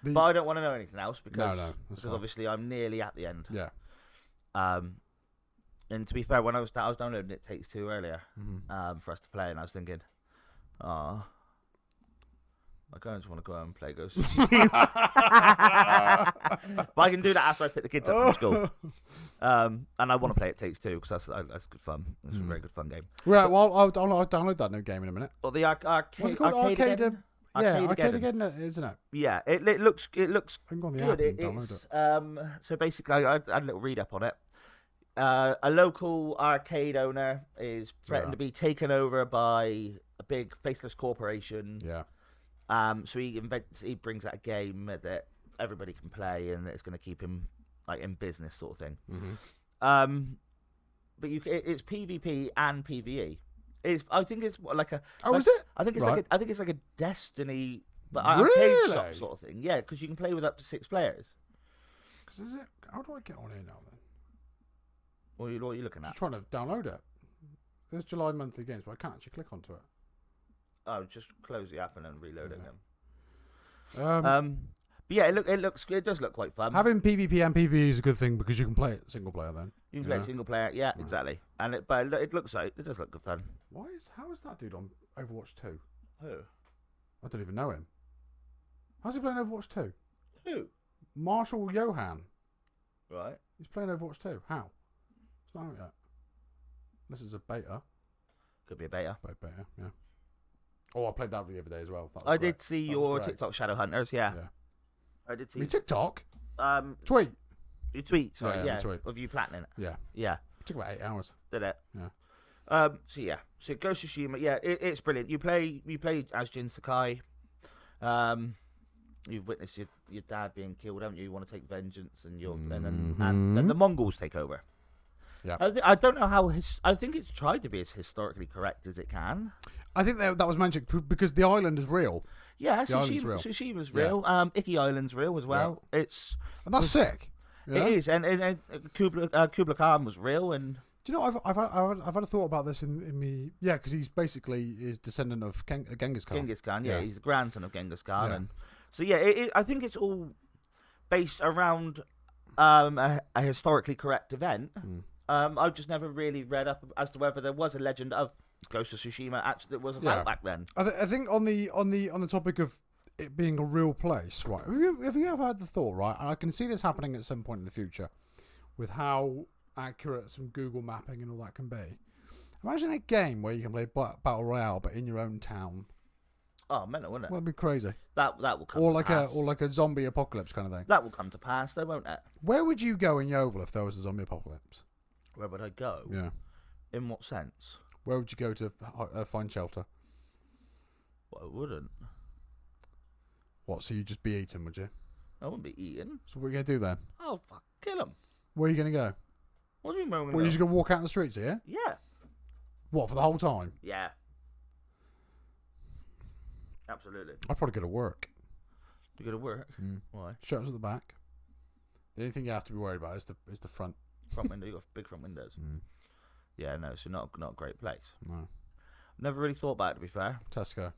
Speaker 1: But I don't want to know anything else because obviously I'm nearly at the end.
Speaker 2: Yeah.
Speaker 1: And to be fair, when I was downloading It Takes Two earlier for us to play, and I was thinking, I kind of just want to go out and play Ghost of Tsushima. But I can do that after I pick the kids up from school. And I want to play It Takes Two because that's good fun. It's a very good fun game.
Speaker 2: Right, well, I'll download that new game in a minute.
Speaker 1: Well, the arcade.
Speaker 2: What's it called? Arcade again, isn't it?
Speaker 1: Yeah, it looks
Speaker 2: I can go on the app and download it.
Speaker 1: So basically, I had a little read up on it. A local arcade owner is threatened to be taken over by a big faceless corporation.
Speaker 2: Yeah.
Speaker 1: So he brings out a game that everybody can play, and it's going to keep him like in business, sort of thing.
Speaker 2: Mm-hmm.
Speaker 1: But it's PvP and PvE. I think it's like a.
Speaker 2: Is it?
Speaker 1: I think it's like a Destiny, but
Speaker 2: really?
Speaker 1: arcade shop sort of thing. Yeah, because you can play with up to 6 players.
Speaker 2: Because is it? How do I get on here now then?
Speaker 1: What are you looking at?
Speaker 2: Just trying to download it. There's July monthly games, but I can't actually click onto it.
Speaker 1: Oh, just close the app and then reload it again. But yeah, it does look quite fun.
Speaker 2: Having PvP and PvE is a good thing because you can play it single player then.
Speaker 1: You can play it single player, yeah, exactly. And it does look good fun.
Speaker 2: How is that dude on Overwatch 2?
Speaker 1: Who?
Speaker 2: I don't even know him. How's he playing Overwatch 2?
Speaker 1: Who?
Speaker 2: Marshall Johan.
Speaker 1: Right.
Speaker 2: He's playing Overwatch 2. How? It's not out yet. This is a beta.
Speaker 1: Could be a beta.
Speaker 2: Beta, yeah. Oh, I played that the other day as well.
Speaker 1: I did see your TikTok Shadowhunters, yeah. I did see.
Speaker 2: Me TikTok?
Speaker 1: Tweet. Your tweet, sorry,
Speaker 2: yeah. Tweet.
Speaker 1: Of you platinum it.
Speaker 2: Yeah.
Speaker 1: Yeah.
Speaker 2: It took about 8 hours.
Speaker 1: Did it?
Speaker 2: Yeah.
Speaker 1: So Ghost of Tsushima, yeah, it's brilliant. You play as Jin Sakai. You've witnessed your dad being killed, haven't you? You want to take vengeance, and then the Mongols take over.
Speaker 2: Yeah.
Speaker 1: I don't know how I think it's tried to be as historically correct as it can.
Speaker 2: I think that was mentioned because the island is real.
Speaker 1: Yeah,
Speaker 2: Tsushima's
Speaker 1: real. Icky Island's real as well.
Speaker 2: Yeah. And that's sick.
Speaker 1: It is, and Kubla Khan was real. And
Speaker 2: do you know I've had a thought about this in me? Yeah, because he's basically is descendant of Genghis Khan.
Speaker 1: Genghis Khan, yeah, he's the grandson of Genghis Khan, and so yeah, I think it's all based around a historically correct event. I've just never really read up as to whether there was a legend of Ghost of Tsushima actually that was about back then.
Speaker 2: I think on the topic of it being a real place, right? Have you ever had the thought, right? And I can see this happening at some point in the future, with how accurate some Google mapping and all that can be. Imagine a game where you can play battle royale, but in your own town.
Speaker 1: Oh, mental, wouldn't it?
Speaker 2: Well, that'd be crazy.
Speaker 1: That will come. To pass.
Speaker 2: Or like a zombie apocalypse kind of thing.
Speaker 1: That will come to pass, though, won't it?
Speaker 2: Where would you go in Yeovil if there was a zombie apocalypse?
Speaker 1: Where would I go?
Speaker 2: Yeah.
Speaker 1: In what sense?
Speaker 2: Where would you go to find shelter?
Speaker 1: Well, I wouldn't.
Speaker 2: What, so you'd just be eaten, would you?
Speaker 1: I wouldn't be eaten.
Speaker 2: So what are you going to do then?
Speaker 1: Oh, fuck. Kill them.
Speaker 2: Where are you going to go?
Speaker 1: What do you mean where I'm going to
Speaker 2: Well, you're just going to walk out in the streets, yeah?
Speaker 1: Yeah.
Speaker 2: What, for the whole time?
Speaker 1: Yeah. Absolutely.
Speaker 2: I'd probably go to work.
Speaker 1: You go to work? Why?
Speaker 2: Shutters at the back. The only thing you have to be worried about is the front.
Speaker 1: Front window. You got big front windows. Yeah, no, so not a great place.
Speaker 2: No.
Speaker 1: Never really thought about it, to be fair.
Speaker 2: Tesco.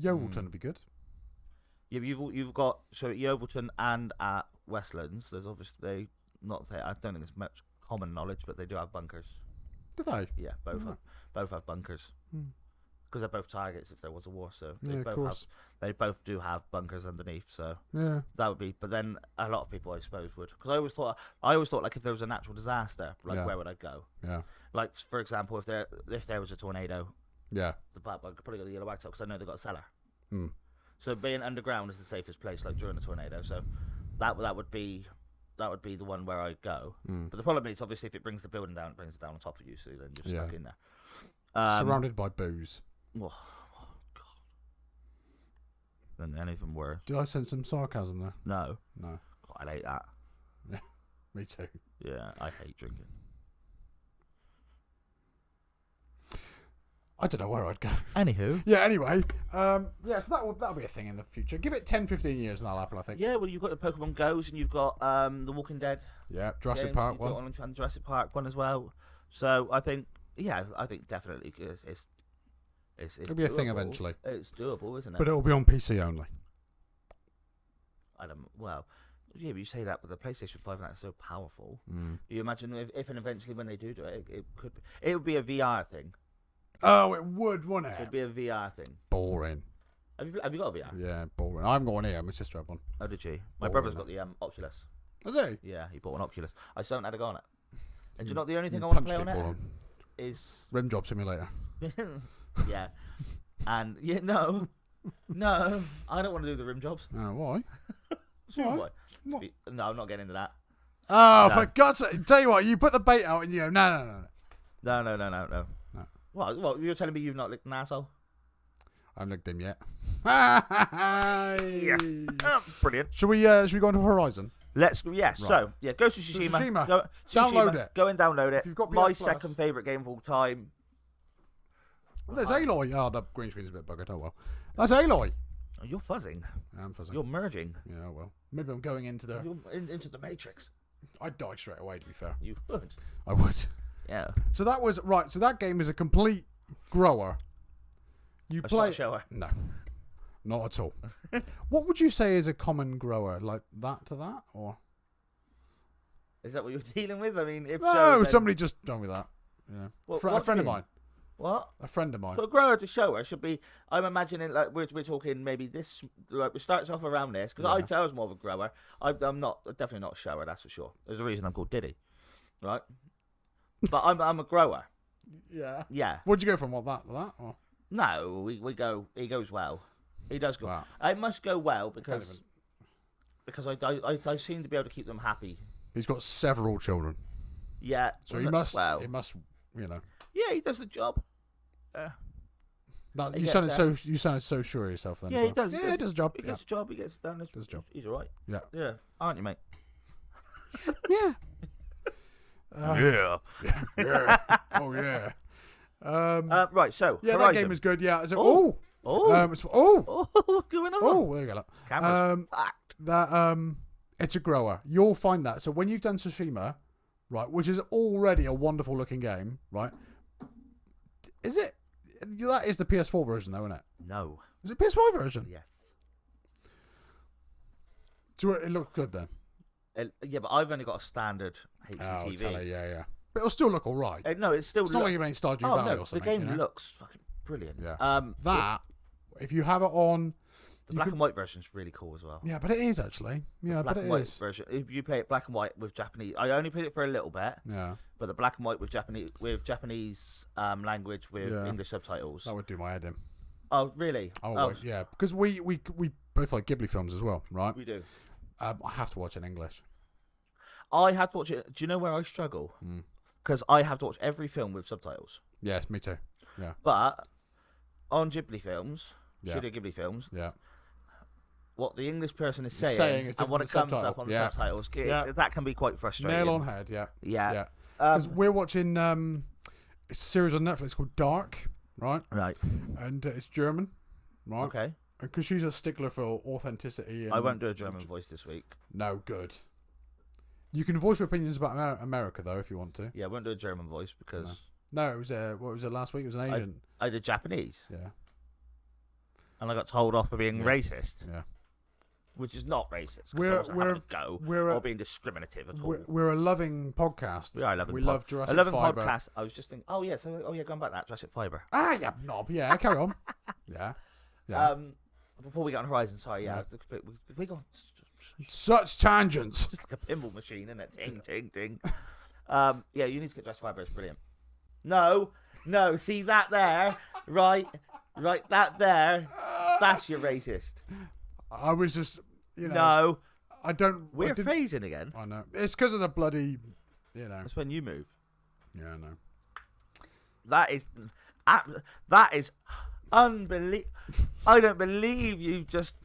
Speaker 2: Yeovilton would be good.
Speaker 1: Yeah, but you've got so at Yeovilton and at Westlands. There's obviously not there. I don't think it's much common knowledge, but they do have bunkers.
Speaker 2: Do they?
Speaker 1: Yeah, both have bunkers because they're both targets if there was a war. So they both do have bunkers underneath. So that would be. But then a lot of people, I suppose, would because I always thought like if there was a natural disaster, like where would I go?
Speaker 2: Yeah.
Speaker 1: Like for example, if there was a tornado,
Speaker 2: yeah,
Speaker 1: I could probably go to the Yellow Wax because I know they've got a cellar.
Speaker 2: So
Speaker 1: being underground is the safest place, like during a tornado. So that would be the one where I go. But the problem is, obviously, if it brings the building down, it brings it down on top of you, so then you're stuck in there.
Speaker 2: Surrounded by booze.
Speaker 1: Oh, God. Then anything worse.
Speaker 2: Did I sense some sarcasm there?
Speaker 1: No.
Speaker 2: God,
Speaker 1: I hate that.
Speaker 2: Yeah, me too.
Speaker 1: Yeah, I hate drinking.
Speaker 2: I don't know where I'd go.
Speaker 1: Anywho.
Speaker 2: Yeah, anyway. So that'll be a thing in the future. Give it 10, 15 years and that'll happen, I think.
Speaker 1: Yeah, well, you've got the Pokemon Go's and you've got the Walking Dead.
Speaker 2: Yeah, Jurassic Park one.
Speaker 1: You've got Jurassic Park one as well. So I think definitely it's
Speaker 2: it'll be a thing eventually.
Speaker 1: It's doable, isn't it?
Speaker 2: But it'll be on PC only.
Speaker 1: Well, yeah, but you say that, but the PlayStation 5 is so powerful. You imagine if and eventually when they do it, it would be a VR thing.
Speaker 2: Oh, it would, wouldn't it?
Speaker 1: It'd be a VR thing.
Speaker 2: Boring.
Speaker 1: Have you got a VR?
Speaker 2: Yeah, boring. I haven't got one here. My sister had one.
Speaker 1: Oh, did she? My brother's got the Oculus.
Speaker 2: Has he?
Speaker 1: Yeah, he bought an Oculus. I still haven't had a go on it. And do you know the only thing I want to play on it is
Speaker 2: Rimjob Simulator.
Speaker 1: Yeah. And no, I don't want to do the rim jobs.
Speaker 2: Why?
Speaker 1: Why? No, I'm not getting into that.
Speaker 2: Oh, no. For God's sake! Tell you what, you put the bait out and you go, no.
Speaker 1: No. What? You're telling me you've not licked an asshole?
Speaker 2: I haven't licked him yet.
Speaker 1: Yeah. Brilliant.
Speaker 2: Should we go into Horizon?
Speaker 1: Let's. Yeah. Right. So go to Tshushima.
Speaker 2: Download it.
Speaker 1: Go and download it.
Speaker 2: If you've got
Speaker 1: my second favourite game of all time.
Speaker 2: Well, there's Aloy. Oh, the green screen's a bit buggered. Oh well. That's Aloy.
Speaker 1: Oh, you're fuzzing.
Speaker 2: I'm fuzzing.
Speaker 1: You're merging.
Speaker 2: Yeah, well. Maybe I'm going into the...
Speaker 1: into the Matrix.
Speaker 2: I'd die straight away, to be fair.
Speaker 1: You would.
Speaker 2: I would.
Speaker 1: Yeah.
Speaker 2: So that was... Right, so that game is a complete grower. You play...
Speaker 1: Not a shower.
Speaker 2: No. Not at all. What would you say is a common grower? Like that to that, or...
Speaker 1: Is that what you're dealing with? I mean, if
Speaker 2: no,
Speaker 1: so,
Speaker 2: somebody just told me that. Yeah. A friend of mine.
Speaker 1: What?
Speaker 2: A friend of mine.
Speaker 1: So a grower to shower should be. I'm imagining like we're talking maybe this. Like it starts off around this because I was more of a grower. I'm definitely not a shower. That's for sure. There's a reason I'm called Diddy, right? But I'm a grower.
Speaker 2: Yeah.
Speaker 1: Yeah.
Speaker 2: What'd you go from? What that? Or?
Speaker 1: No, we go. He goes well. He does go.
Speaker 2: Wow.
Speaker 1: I must go well because I seem to be able to keep them happy.
Speaker 2: He's got several children.
Speaker 1: Yeah.
Speaker 2: So he must. He must. You know.
Speaker 1: Yeah, he does the job.
Speaker 2: You sounded so sure of yourself then.
Speaker 1: Yeah, he does.
Speaker 2: Yeah, he does a job.
Speaker 1: He gets a job. He gets done. Does a job. He's all right.
Speaker 2: Yeah.
Speaker 1: Yeah. Aren't you, mate?
Speaker 2: Yeah.
Speaker 1: Yeah.
Speaker 2: Oh yeah.
Speaker 1: Right. So
Speaker 2: yeah,
Speaker 1: Horizon.
Speaker 2: that game is good. Yeah. It's
Speaker 1: what's going on?
Speaker 2: Oh, there you go.
Speaker 1: Camera's fucked.
Speaker 2: It's a grower. You'll find that. So when you've done Tshushima, right, which is already a wonderful looking game, right? Is it? That is the PS4 version, though, isn't it?
Speaker 1: No.
Speaker 2: Is it PS5 version?
Speaker 1: Yes.
Speaker 2: So it looks good then.
Speaker 1: Yeah, but I've only got a standard HDTV.
Speaker 2: Oh, tele, yeah. But it'll still look all right.
Speaker 1: No, it's still.
Speaker 2: It's not like you're playing Stardew Valley or something.
Speaker 1: The game
Speaker 2: you know?
Speaker 1: looks fucking brilliant.
Speaker 2: Yeah. If you have it on.
Speaker 1: The black and white version is really cool as well.
Speaker 2: Yeah, but it is actually. Yeah, but it is.
Speaker 1: Version. If you play it black and white with Japanese, I only played it for a little bit.
Speaker 2: Yeah.
Speaker 1: But the black and white with Japanese language with English subtitles.
Speaker 2: That would do my head in.
Speaker 1: Oh really?
Speaker 2: Oh. Yeah, because we both like Ghibli films as well, right?
Speaker 1: We do.
Speaker 2: I have to watch it in English.
Speaker 1: I have to watch it. Do you know where I struggle? Because I have to watch every film with subtitles.
Speaker 2: Yes, me too. Yeah.
Speaker 1: But on Ghibli films, Studio Ghibli films, what the English person is saying and what it comes up on the subtitles, that can be quite frustrating.
Speaker 2: Nail on head, yeah. Because we're watching a series on Netflix called Dark, right?
Speaker 1: Right.
Speaker 2: And it's German, right?
Speaker 1: Okay.
Speaker 2: Because she's a stickler for authenticity. And
Speaker 1: I won't do a German voice this week.
Speaker 2: No, good. You can voice your opinions about America, though, if you want to.
Speaker 1: Yeah, I won't do a German voice because...
Speaker 2: No, it was, what was it last week? It was an Asian.
Speaker 1: I did Japanese.
Speaker 2: Yeah.
Speaker 1: And I got told off for being racist.
Speaker 2: Yeah.
Speaker 1: Which is not racist.
Speaker 2: Or
Speaker 1: being discriminative at all.
Speaker 2: We're a loving podcast.
Speaker 1: Yeah,
Speaker 2: we love Jurassic Fibre.
Speaker 1: Podcast. I was just thinking, going back to that Jurassic Fibre.
Speaker 2: Ah, yeah, knob. Yeah, carry on. Yeah.
Speaker 1: Before we get on Horizon, sorry, we got
Speaker 2: such tangents.
Speaker 1: It's like a pinball machine, isn't it? Ting, ting, ting. Yeah, you need to get Jurassic Fibre. It's brilliant. No, see that there, right, that there. That's your racist.
Speaker 2: I was just,
Speaker 1: No.
Speaker 2: I don't...
Speaker 1: We're phasing again.
Speaker 2: I know. It's because of the bloody,
Speaker 1: That's when you move.
Speaker 2: Yeah, I know.
Speaker 1: That is unbelievable. I don't believe you've just...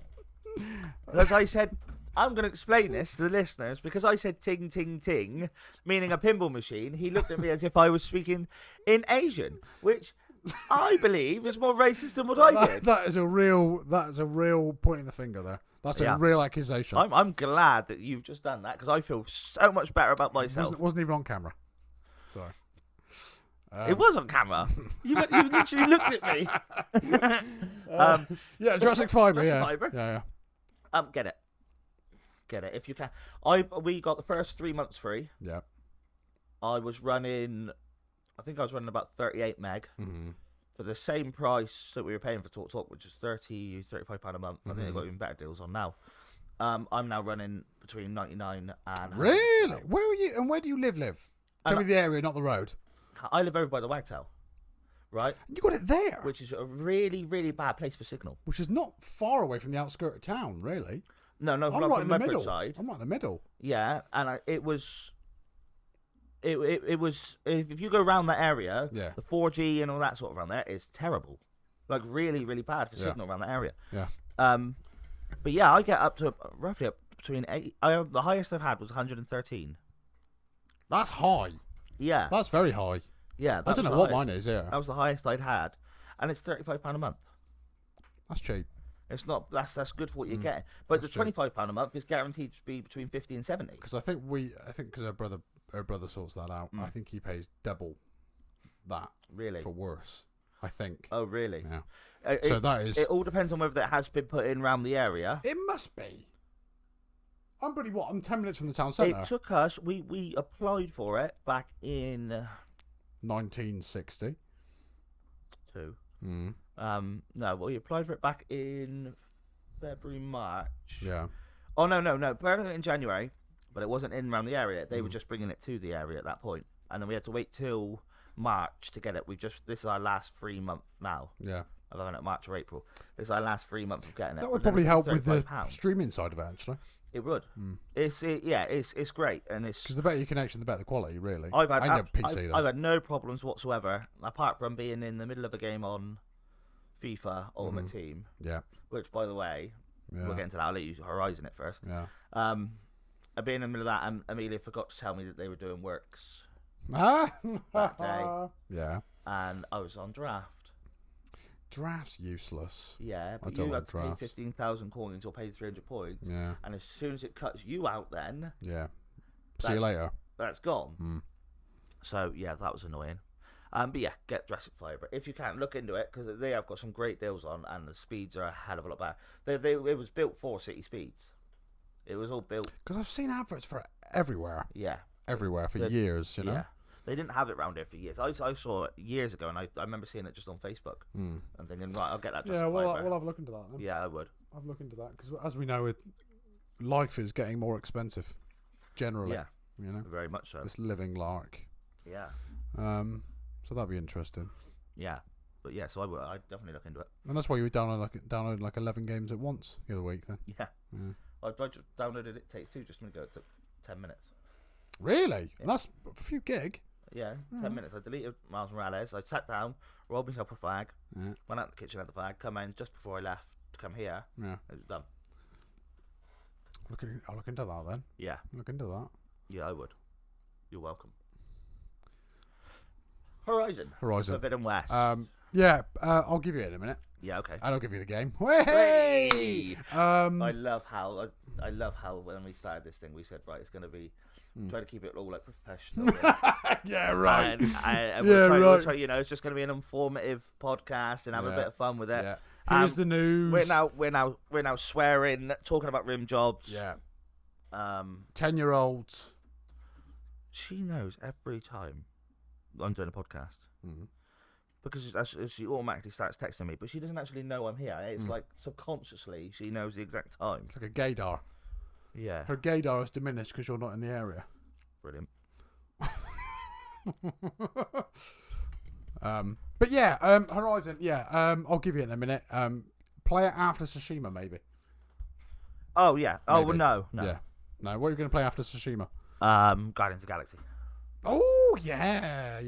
Speaker 1: As I said, I'm going to explain this to the listeners, because I said ting, ting, ting, meaning a pinball machine. He looked at me as if I was speaking in Asian, which... I believe is more racist than what I did.
Speaker 2: That is a real pointing the finger there. That's a real accusation.
Speaker 1: I'm glad that you've just done that, because I feel so much better about myself.
Speaker 2: It wasn't even on camera. Sorry.
Speaker 1: It was on camera. You literally looked at me.
Speaker 2: Yeah, Jurassic Fibre.
Speaker 1: Fibre.
Speaker 2: Yeah.
Speaker 1: Get it if you can. We got the first 3 months free.
Speaker 2: Yeah.
Speaker 1: I think I was running about 38 meg for the same price that we were paying for Talk Talk, which is £35 a month. I think they've got even better deals on now. I'm now running between 99 and...
Speaker 2: Really? Where are you, and where do you live? Tell me the area, not the road.
Speaker 1: I live over by the Wagtail, right?
Speaker 2: You got it there?
Speaker 1: Which is a really, really bad place for signal.
Speaker 2: Which is not far away from the outskirts of town, really.
Speaker 1: No,
Speaker 2: I'm right in the middle.
Speaker 1: Side.
Speaker 2: I'm right in the middle.
Speaker 1: Yeah, and it was... It was, if you go around that area, the 4G and all that sort of around there is terrible. Like really, really bad for signal around that area.
Speaker 2: Yeah.
Speaker 1: But yeah, I get up to roughly up between 8. The highest I've had was 113.
Speaker 2: That's high.
Speaker 1: Yeah.
Speaker 2: That's very high.
Speaker 1: Yeah.
Speaker 2: I don't know what mine is, yeah.
Speaker 1: That was the highest I'd had. And it's £35 a month.
Speaker 2: That's cheap.
Speaker 1: It's not, that's good for what you're getting. But the £25 a month is guaranteed to be between 50 and 70.
Speaker 2: Because I think because her brother sorts that out. I think he pays double that.
Speaker 1: Really?
Speaker 2: For worse, I think.
Speaker 1: Oh, really?
Speaker 2: Yeah. So that is...
Speaker 1: It all depends on whether that has been put in around the area.
Speaker 2: It must be. I'm 10 minutes from the town centre.
Speaker 1: It took us, we applied for it back in...
Speaker 2: 1960.
Speaker 1: No, we applied for it back in February, March.
Speaker 2: Yeah.
Speaker 1: Oh, no. Apparently in January. But it wasn't in around the area. They were just bringing it to the area at that point. And then we had to wait till March to get it. This is our last 3 month now.
Speaker 2: Yeah.
Speaker 1: I've done it March or April. This is our last 3 months of getting it.
Speaker 2: That would probably help with the streaming side of it, actually.
Speaker 1: It would. It's great. And it's...
Speaker 2: Because the better your connection, the better the quality, really.
Speaker 1: I've had no problems whatsoever, apart from being in the middle of a game on FIFA Ultimate Team.
Speaker 2: Yeah.
Speaker 1: Which, by the way, we'll get into that. I'll let you Horizon it first.
Speaker 2: Yeah.
Speaker 1: Being in the middle of that, and Amelia forgot to tell me that they were doing works
Speaker 2: that
Speaker 1: day.
Speaker 2: Yeah.
Speaker 1: And I was on draft.
Speaker 2: Draft's useless.
Speaker 1: Yeah, but you had to pay 15,000 coins or pay 300 points.
Speaker 2: Yeah.
Speaker 1: And as soon as it cuts you out, then...
Speaker 2: Yeah. See you later.
Speaker 1: That's gone. So, yeah, that was annoying. But yeah, get Jurassic Fibre. If you can, look into it, because they have got some great deals on, and the speeds are a hell of a lot better. It was built for city speeds. It was all built...
Speaker 2: Because I've seen adverts for it everywhere.
Speaker 1: Yeah.
Speaker 2: Everywhere for years, Yeah.
Speaker 1: They didn't have it around here for years. I saw it years ago, and I remember seeing it just on Facebook. And thinking, right, I'll get that Jurassic
Speaker 2: Fibre.
Speaker 1: Fibre.
Speaker 2: We'll have a look into that then.
Speaker 1: Yeah, I would.
Speaker 2: I'll have a look into that, because as we know, life is getting more expensive, generally.
Speaker 1: Yeah. Very much so.
Speaker 2: This living lark.
Speaker 1: Yeah.
Speaker 2: So that'd be interesting.
Speaker 1: Yeah. But yeah, so I'd definitely look into it.
Speaker 2: And that's why you would download like 11 games at once the other week then?
Speaker 1: Yeah. I just downloaded It Takes Two just a minute ago. It took 10 minutes.
Speaker 2: Really? Yeah. That's a few gig.
Speaker 1: Yeah, 10 minutes. I deleted Miles Morales. I sat down, rolled myself a fag, went out the kitchen, had the fag, come in just before I left to come here.
Speaker 2: Yeah.
Speaker 1: It was done.
Speaker 2: I'll look into that then.
Speaker 1: Yeah.
Speaker 2: Look into that.
Speaker 1: Yeah, I would. You're welcome. Horizon.
Speaker 2: Horizon.
Speaker 1: Forbidden West.
Speaker 2: I'll give you it in a minute.
Speaker 1: Yeah, okay.
Speaker 2: And I'll give you the game. Hey!
Speaker 1: I love how when we started this thing, we said, right, it's going to be try to keep it all like professional.
Speaker 2: Yeah, right.
Speaker 1: And we'll try, you know, it's just going to be an informative podcast and have a bit of fun with it.
Speaker 2: Yeah. Here's the news.
Speaker 1: We're now swearing, talking about Rimjobs.
Speaker 2: Yeah.
Speaker 1: 10-year-olds. She knows every time I'm doing a podcast. Because she automatically starts texting me, but she doesn't actually know I'm here. It's like subconsciously she knows the exact time.
Speaker 2: It's like a gaydar.
Speaker 1: Yeah.
Speaker 2: Her gaydar is diminished because you're not in the area.
Speaker 1: Brilliant.
Speaker 2: But yeah, Horizon. Yeah, I'll give you it in a minute. Play it after Tsushima, maybe.
Speaker 1: Oh yeah. Oh
Speaker 2: Maybe.
Speaker 1: well, no.
Speaker 2: Yeah. No. What are you going to play after Tsushima?
Speaker 1: Guardians of the Galaxy.
Speaker 2: Oh yeah.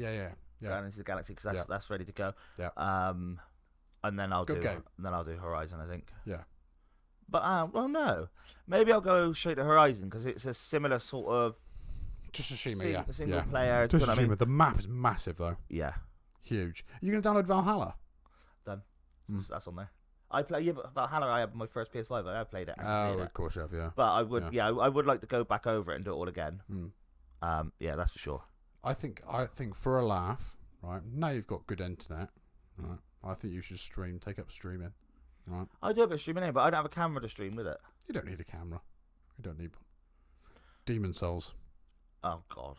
Speaker 1: Guardians of the Galaxy because that's ready to go.
Speaker 2: Yeah.
Speaker 1: And then I'll
Speaker 2: Good
Speaker 1: do
Speaker 2: game.
Speaker 1: then I'll do Horizon, I think.
Speaker 2: Yeah.
Speaker 1: But well, no. Maybe I'll go straight to Horizon because it's a similar sort of
Speaker 2: To Tsushima,
Speaker 1: single player.
Speaker 2: To
Speaker 1: Do you know what I
Speaker 2: Tsushima.
Speaker 1: mean?
Speaker 2: The map is massive though.
Speaker 1: Yeah.
Speaker 2: Huge. Are you going to download Valhalla?
Speaker 1: Done. That's on there. I play. Yeah, but Valhalla. I have my first PS5. I have played it.
Speaker 2: Of course you have. Yeah.
Speaker 1: But I would. Yeah. I would like to go back over it and do it all again. Yeah, that's for sure.
Speaker 2: I think for a laugh, right? Now you've got good internet, right? I think you should stream. Take up streaming, right?
Speaker 1: I do a bit of streaming, but I don't have a camera to stream with it.
Speaker 2: You don't need a camera. You don't need one. Demon Souls.
Speaker 1: Oh God.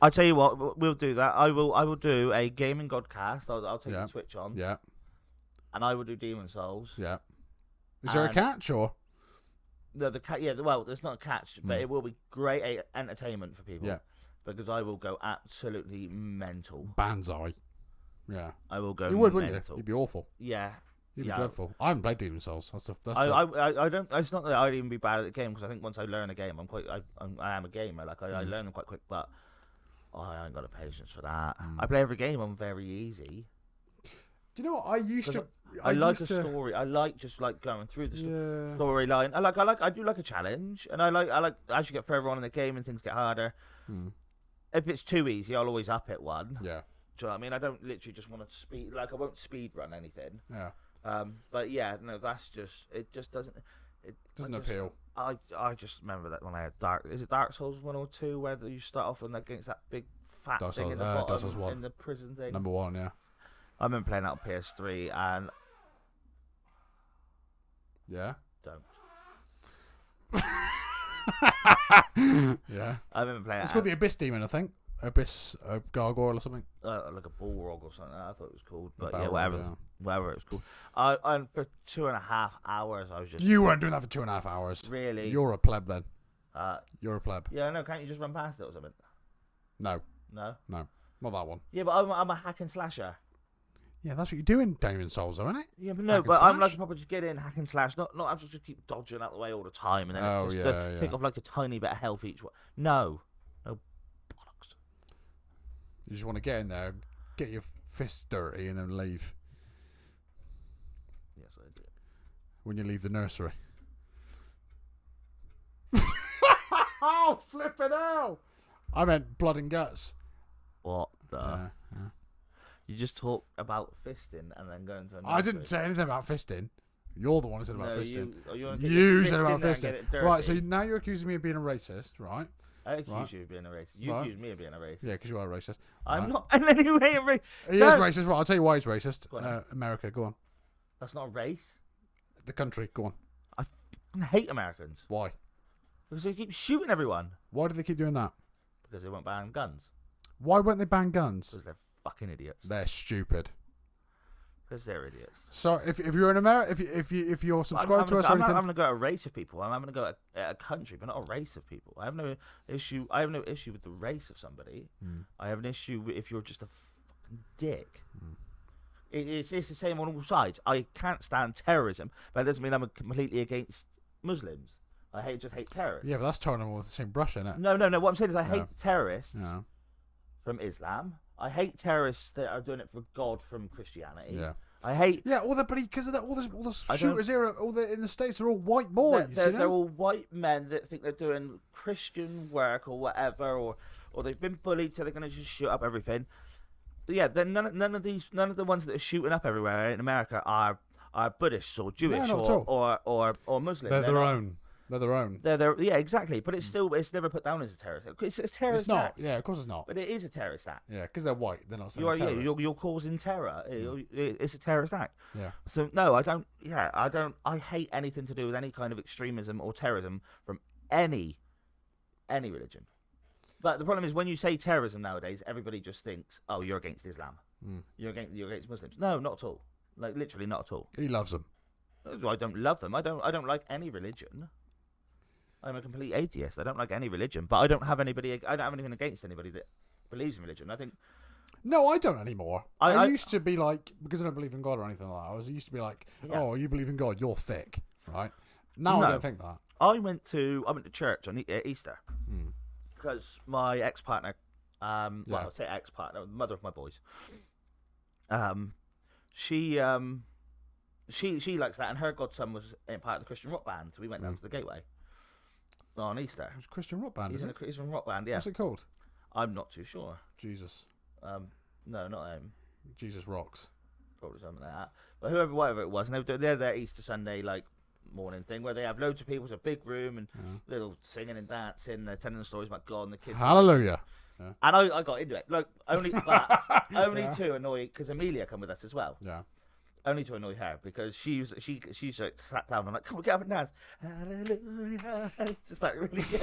Speaker 1: I tell you what, we'll do that. I will do a gaming godcast. I'll take the Twitch on.
Speaker 2: Yeah.
Speaker 1: And I will do Demon Souls.
Speaker 2: Yeah. Is there a catch or?
Speaker 1: No, the cat. Yeah. Well, there's not a catch, but it will be great entertainment for people.
Speaker 2: Yeah.
Speaker 1: Because I will go absolutely mental.
Speaker 2: Banzai. Yeah.
Speaker 1: I will go.
Speaker 2: You would,
Speaker 1: mental.
Speaker 2: wouldn't you? You'd be awful.
Speaker 1: Yeah.
Speaker 2: You'd be dreadful. I haven't played Demon Souls.
Speaker 1: I don't. It's not that I'd even be bad at the game because I think once I learn a game, I am a gamer. Like I learn them quite quick, but I ain't got the patience for that. I play every game on very easy.
Speaker 2: Do you know what I used to?
Speaker 1: I like a story. I like just like going through the storyline. I do like a challenge, and I like as you get further on in the game and things get harder. If it's too easy, I'll always up it one.
Speaker 2: Yeah.
Speaker 1: Do you know what I mean? I don't literally just want to speed. Like I won't speed run anything.
Speaker 2: Yeah.
Speaker 1: But yeah, no, that's just it. Just doesn't. It
Speaker 2: doesn't appeal.
Speaker 1: I just remember that when I had Dark Souls 1 or 2 where you start off against that big fat thing in the bottom in the prison thing.
Speaker 2: Number 1, yeah.
Speaker 1: I remember playing that on PS3 and
Speaker 2: yeah.
Speaker 1: Don't.
Speaker 2: Yeah.
Speaker 1: I remember playing.
Speaker 2: It's called the Abyss Demon, I think. Abyss Gargoyle or something.
Speaker 1: Like a Balrog or something. I thought it was called, but
Speaker 2: Balrog,
Speaker 1: whatever it was called. And for 2.5 hours, I was just.
Speaker 2: You weren't doing that for 2.5 hours.
Speaker 1: Really?
Speaker 2: You're a pleb then. You're a pleb.
Speaker 1: Yeah, no. Can't you just run past it or something?
Speaker 2: No.
Speaker 1: No.
Speaker 2: No. Not that one.
Speaker 1: Yeah, but I'm a hack and slasher.
Speaker 2: Yeah, that's what you do in Demon Souls, though, isn't it?
Speaker 1: Yeah, but no, but I'm like probably just get in, hack and slash, not have to just keep dodging out the way all the time and then take off like a tiny bit of health each one. No bollocks.
Speaker 2: You just want to get in there, get your fists dirty, and then leave.
Speaker 1: Yes, I do.
Speaker 2: When you leave the nursery. Oh, flipping hell! I meant blood and guts.
Speaker 1: What the?
Speaker 2: Yeah.
Speaker 1: You just talk about fisting and then go into a nursery.
Speaker 2: I didn't say anything about fisting. You're the one who said about fisting.
Speaker 1: You
Speaker 2: said about fisting. Right, so now you're accusing me of being a racist, right?
Speaker 1: I accuse you of being a racist. You accuse me of being a racist.
Speaker 2: Yeah, because you are a racist.
Speaker 1: I'm not in any way a racist.
Speaker 2: He is racist. Right, I'll tell you why he's racist. America, go on.
Speaker 1: That's not a race.
Speaker 2: The country, go on.
Speaker 1: I hate Americans.
Speaker 2: Why?
Speaker 1: Because they keep shooting everyone.
Speaker 2: Why do they keep doing that?
Speaker 1: Because they won't ban guns.
Speaker 2: Why won't they ban guns?
Speaker 1: Because they're fucking idiots.
Speaker 2: They're stupid.
Speaker 1: Because they're idiots.
Speaker 2: So if you're in America, if you're subscribed to us,
Speaker 1: I'm not having to go at a race of people. I'm having to go at a country, but not a race of people. I have no issue. With the race of somebody. I have an issue if you're just a fucking dick. It's the same on all sides. I can't stand terrorism, but it doesn't mean I'm completely against Muslims. I just hate terrorists.
Speaker 2: Yeah, but that's turning them all the same brush, isn't it?
Speaker 1: No. What I'm saying is I hate terrorists
Speaker 2: Yeah.
Speaker 1: from Islam. I hate terrorists that are doing it for God from Christianity.
Speaker 2: Yeah.
Speaker 1: I hate.
Speaker 2: Yeah, because of that, all the shooters here, in the States are all white boys.
Speaker 1: They're all white men that think they're doing Christian work or whatever, or they've been bullied, so they're going to just shoot up everything. But yeah, then none of the ones that are shooting up everywhere in America are Buddhists or Jewish or Muslim.
Speaker 2: They're their own. They're their own.
Speaker 1: Yeah, exactly. But it's never put down as a terrorist. It's a terrorist act.
Speaker 2: Yeah, of course it's not.
Speaker 1: But it is a terrorist act.
Speaker 2: Yeah, because they're white. They're not terrorists.
Speaker 1: You're causing terror. It's a terrorist act.
Speaker 2: Yeah.
Speaker 1: So no, I don't. Yeah, I don't. I hate anything to do with any kind of extremism or terrorism from any religion. But the problem is when you say terrorism nowadays, everybody just thinks, "Oh, you're against Islam. You're against Muslims." No, not at all. Like literally, not at all.
Speaker 2: He loves them.
Speaker 1: I don't love them. I don't like any religion. I'm a complete atheist. I don't like any religion, but I don't have anything against anybody that believes in religion. I think.
Speaker 2: No, I don't anymore. I used to be like, because I don't believe in God or anything like that. I used to be like, oh, you believe in God, you're thick, right? Now I don't think that.
Speaker 1: I went to church on Easter because my ex-partner, well, I'll say ex-partner, mother of my boys, she likes that, and her godson was in part of the Christian rock band, so we went down to the Gateway on Easter.
Speaker 2: It was a Christian rock band.
Speaker 1: He's in a Christian rock band. Yeah.
Speaker 2: What's it called?
Speaker 1: I'm not too sure.
Speaker 2: Jesus.
Speaker 1: No, not him.
Speaker 2: Jesus Rocks.
Speaker 1: Probably something like that. But whatever it was, and they're their Easter Sunday like morning thing where they have loads of people. It's a big room and they're all singing and dancing. They're telling the stories about God and the kids.
Speaker 2: Hallelujah.
Speaker 1: Yeah. And I got into it. Like only to annoy because Amelia come with us as well.
Speaker 2: Yeah.
Speaker 1: Only to annoy her because she like, sat down and like, come on, get up and dance. Hallelujah. Just like really good.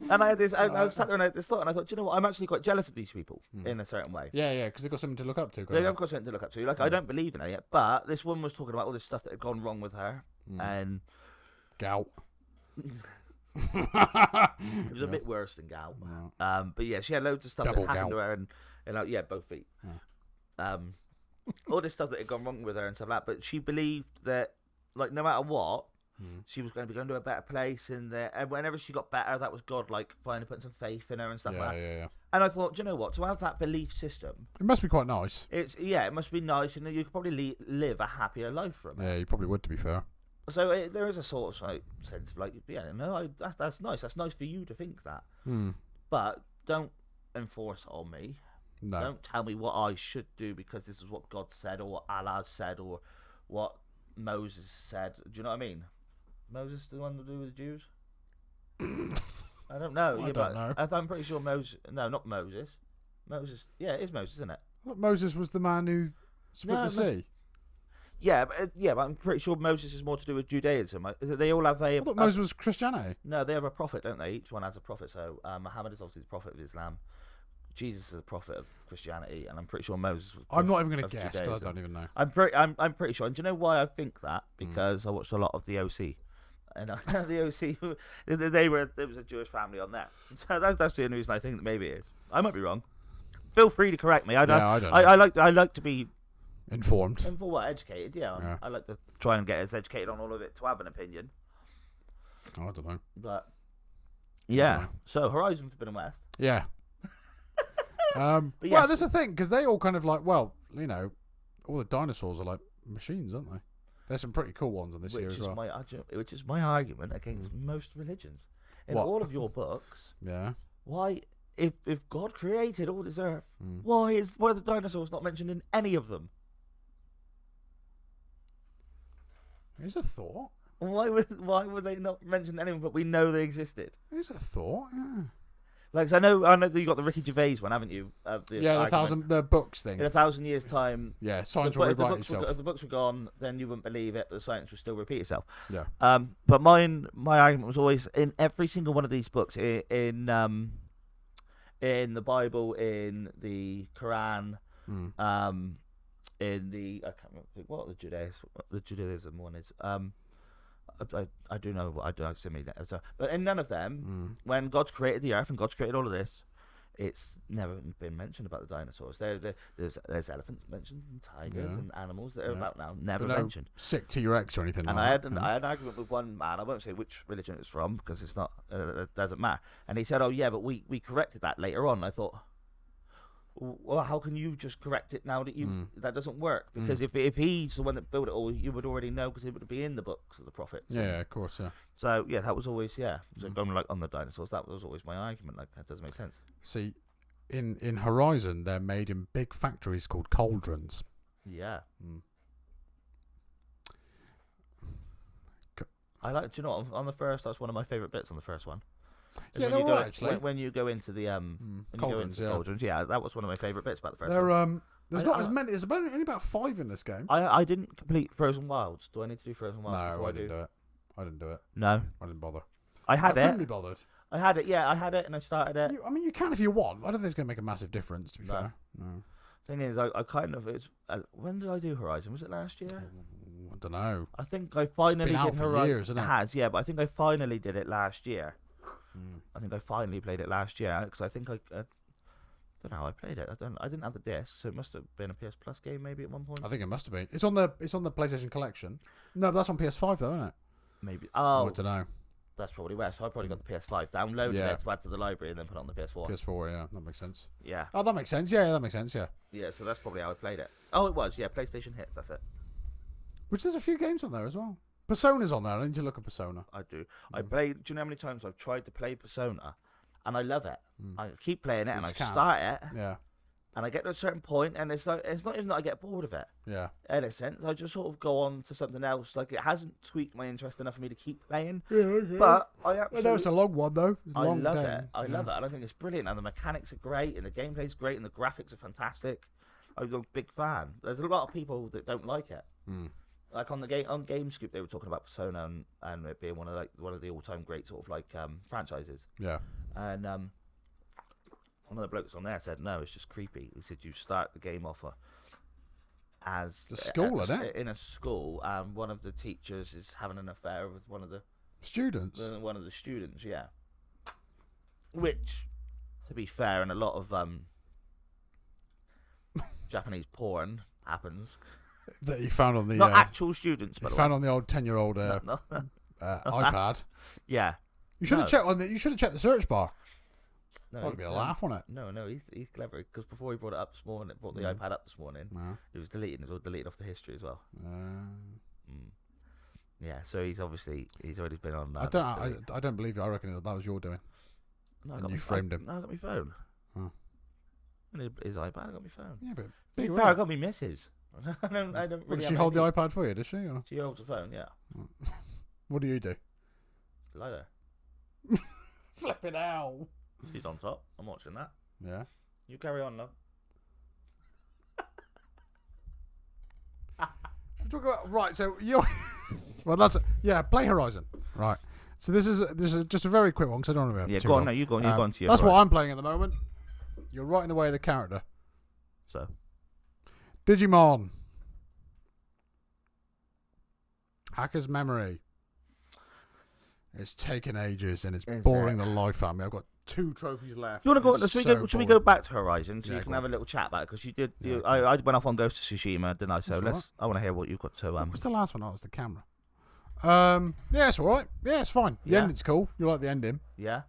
Speaker 1: And I had this. I was sat there and I had this thought, and I thought, do you know what? I'm actually quite jealous of these people in a certain way.
Speaker 2: Yeah, because they've got something to look up to.
Speaker 1: They've got something to look up to. Like I don't believe in it yet, but this woman was talking about all this stuff that had gone wrong with her, and
Speaker 2: gout.
Speaker 1: It was a bit worse than gout.
Speaker 2: Yeah.
Speaker 1: But yeah, she had loads of stuff
Speaker 2: Double
Speaker 1: that happened
Speaker 2: gout.
Speaker 1: to her, and like, yeah, both feet.
Speaker 2: Yeah.
Speaker 1: All this stuff that had gone wrong with her and stuff like that. But she believed that, like, no matter what, she was going to be going to a better place, and whenever she got better, that was God, like, finally putting some faith in her and stuff like that.
Speaker 2: Yeah.
Speaker 1: And I thought, do you know what? To have that belief system,
Speaker 2: it must be quite nice.
Speaker 1: It must be nice, and you could probably live a happier life from it.
Speaker 2: Yeah, you probably would, to be fair.
Speaker 1: So there is a sort of like, sense of like, yeah, no, that's nice. That's nice for you to think that, but don't enforce it on me.
Speaker 2: No.
Speaker 1: Don't tell me what I should do because this is what God said or what Allah said or what Moses said. Do you know what I mean? Moses the one to do with the Jews? I don't know.
Speaker 2: I don't know.
Speaker 1: I'm pretty sure Moses. No, not Moses. Moses. Yeah, it is Moses, isn't it?
Speaker 2: I thought Moses was the man who split the sea.
Speaker 1: Yeah, but I'm pretty sure Moses is more to do with Judaism. They all have
Speaker 2: I thought Moses was Christianity.
Speaker 1: No, they have a prophet, don't they? Each one has a prophet. So Muhammad is obviously the prophet of Islam. Jesus is a prophet of Christianity, and I'm pretty sure Moses was.
Speaker 2: I'm not even going to guess because I don't even know.
Speaker 1: I'm pretty sure. And do you know why I think that? Because I watched a lot of the OC, and the OC, there was a Jewish family on there. So that's the only reason I think that maybe it is. I might be wrong. Feel free to correct me. I don't know. I like to be
Speaker 2: informed.
Speaker 1: Educated. Yeah. I like to try and get as educated on all of it to have an opinion.
Speaker 2: I don't know.
Speaker 1: But yeah. So Horizon Forbidden West.
Speaker 2: Yeah. Well, that's the thing, because they all kind of like, well, you know, all the dinosaurs are like machines, aren't they? There's some pretty cool ones in this year as well.
Speaker 1: Which is my argument against most religions. In all of your books, why, if God created all this earth, why are the dinosaurs not mentioned in any of them?
Speaker 2: Here's a thought.
Speaker 1: Why would they not mention any of them, but we know they existed?
Speaker 2: Here's a thought, yeah.
Speaker 1: Like, I know that you got the Ricky Gervais one, haven't you?
Speaker 2: The books thing.
Speaker 1: In 1,000 years' time.
Speaker 2: Yeah, science will rewrite itself.
Speaker 1: If the books were gone, then you wouldn't believe it, but the science would still repeat itself.
Speaker 2: Yeah.
Speaker 1: But my argument was always in every single one of these books, in the Bible, in the Quran, in the, I can't remember what the Judaism one is. I do know what I do. But in none of them, when God's created the earth and God's created all of this, it's never been mentioned about the dinosaurs. There's elephants mentioned and tigers and animals that are about now, never mentioned.
Speaker 2: Sick T-Rex or anything.
Speaker 1: And I had an argument with one man. I won't say which religion it's from because it's not. It doesn't matter. And he said, "Oh yeah, but we corrected that later on." I thought, well, how can you just correct it now that that doesn't work? Because if he's the one that built it all, you would already know because it would be in the books of the prophets.
Speaker 2: Yeah, of course, yeah.
Speaker 1: So yeah, that was always So going like on the dinosaurs, that was always my argument. Like that doesn't make sense.
Speaker 2: See, in Horizon, they're made in big factories called cauldrons.
Speaker 1: Yeah. I like. Do you know what, on the first? That's one of my favorite bits on the first one.
Speaker 2: Yeah, they're all actually.
Speaker 1: When you go into the
Speaker 2: cauldrons,
Speaker 1: cauldrons, yeah, that was one of my favorite bits about the first
Speaker 2: they're,
Speaker 1: one.
Speaker 2: There's not as many. There's only about 5 in this game.
Speaker 1: I didn't complete Frozen Wilds. Do I need to do Frozen Wilds?
Speaker 2: No, I didn't do it. I didn't do it.
Speaker 1: No,
Speaker 2: I didn't bother.
Speaker 1: I couldn't
Speaker 2: be bothered.
Speaker 1: I had it. Yeah, I had it, and I started it.
Speaker 2: You can if you want. I don't think it's going to make a massive difference. To be fair, no.
Speaker 1: Thing is, I kind of when did I do Horizon? Was it last year?
Speaker 2: I don't know.
Speaker 1: I think I finally
Speaker 2: been out
Speaker 1: did
Speaker 2: for
Speaker 1: Horizon.
Speaker 2: years, isn't it?
Speaker 1: It has, yeah, but I think I finally did it last year. I think I finally played it last year because I think I don't know how I played it. I didn't have the disc, so it must have been a PS Plus game maybe at one point.
Speaker 2: I think it must have been. It's on the PlayStation Collection. No, that's on PS5 though, isn't it?
Speaker 1: Maybe. Oh,
Speaker 2: I don't know.
Speaker 1: That's probably where. So I probably got the PS5, downloaded it to add to the library, and then put it on the PS4.
Speaker 2: PS4, yeah, that makes sense.
Speaker 1: Yeah.
Speaker 2: Oh, that makes sense. Yeah, that makes sense. Yeah.
Speaker 1: Yeah, so that's probably how I played it. Oh, it was. Yeah, PlayStation Hits. That's it.
Speaker 2: Which there's a few games on there as well. Persona's on there. I need to look at Persona.
Speaker 1: I do. I played. Do you know how many times I've tried to play Persona, and I love it. I keep playing it, and I start it.
Speaker 2: Yeah.
Speaker 1: And I get to a certain point, and it's not even that I get bored of it.
Speaker 2: Yeah.
Speaker 1: In a sense, I just sort of go on to something else. Like it hasn't tweaked my interest enough for me to keep playing.
Speaker 2: Yeah, okay.
Speaker 1: But I absolutely.
Speaker 2: I know it's a long one though.
Speaker 1: I love it. I love it, and I think it's brilliant. And the mechanics are great, and the gameplay's great, and the graphics are fantastic. I'm a big fan. There's a lot of people that don't like it. Like on GameScoop, they were talking about Persona and it being one of the all-time great sort of like franchises.
Speaker 2: Yeah.
Speaker 1: And one of the blokes on there said, no, it's just creepy. He said you start the game off as
Speaker 2: the school, isn't it?
Speaker 1: In a school, and one of the teachers is having an affair with one of the
Speaker 2: students.
Speaker 1: One of the students, yeah. Which, to be fair, in a lot of Japanese porn happens.
Speaker 2: That he found on the
Speaker 1: not actual students, but
Speaker 2: found on the old 10-year-old iPad.
Speaker 1: Yeah.
Speaker 2: You should have checked You should have checked the search bar.
Speaker 1: No,
Speaker 2: that'd be a laugh on it.
Speaker 1: No, he's clever because before he brought it up this morning, brought the iPad up this morning, it was deleted. It was all deleted off the history as well. Yeah, so he's already been on.
Speaker 2: I don't believe you. I reckon that was your doing.
Speaker 1: No,
Speaker 2: and you framed him.
Speaker 1: No, I got my phone.
Speaker 2: Oh.
Speaker 1: And his iPad, I got my phone.
Speaker 2: Yeah, but
Speaker 1: I got my missus. I don't really.
Speaker 2: Does she hold the iPad for you? Does she? Or?
Speaker 1: She holds the phone. Yeah.
Speaker 2: What do you do?
Speaker 1: Lie there.
Speaker 2: Flipping out.
Speaker 1: She's on top. I'm watching that.
Speaker 2: Yeah.
Speaker 1: You carry on, love.
Speaker 2: Should we talk about right? So you. Well, play Horizon. Right. So this is just a very quick one because I don't want to be.
Speaker 1: Yeah, go on. No, you go on. You go on to your.
Speaker 2: That's what I'm playing at the moment. You're right in the way of the character.
Speaker 1: So.
Speaker 2: Digimon. Hacker's Memory. It's taken ages and it's boring the life out of me. I've got 2 trophies left.
Speaker 1: You want to go? Should we go back to Horizon so you can have a little chat about it? Because you did. I went off on Ghost of Tsushima, didn't I? So I want to hear what you've got to.
Speaker 2: What's the last one? Oh, it was the camera. Yeah, it's all right. Yeah, it's fine. The ending's cool. You like the ending?
Speaker 1: Yeah.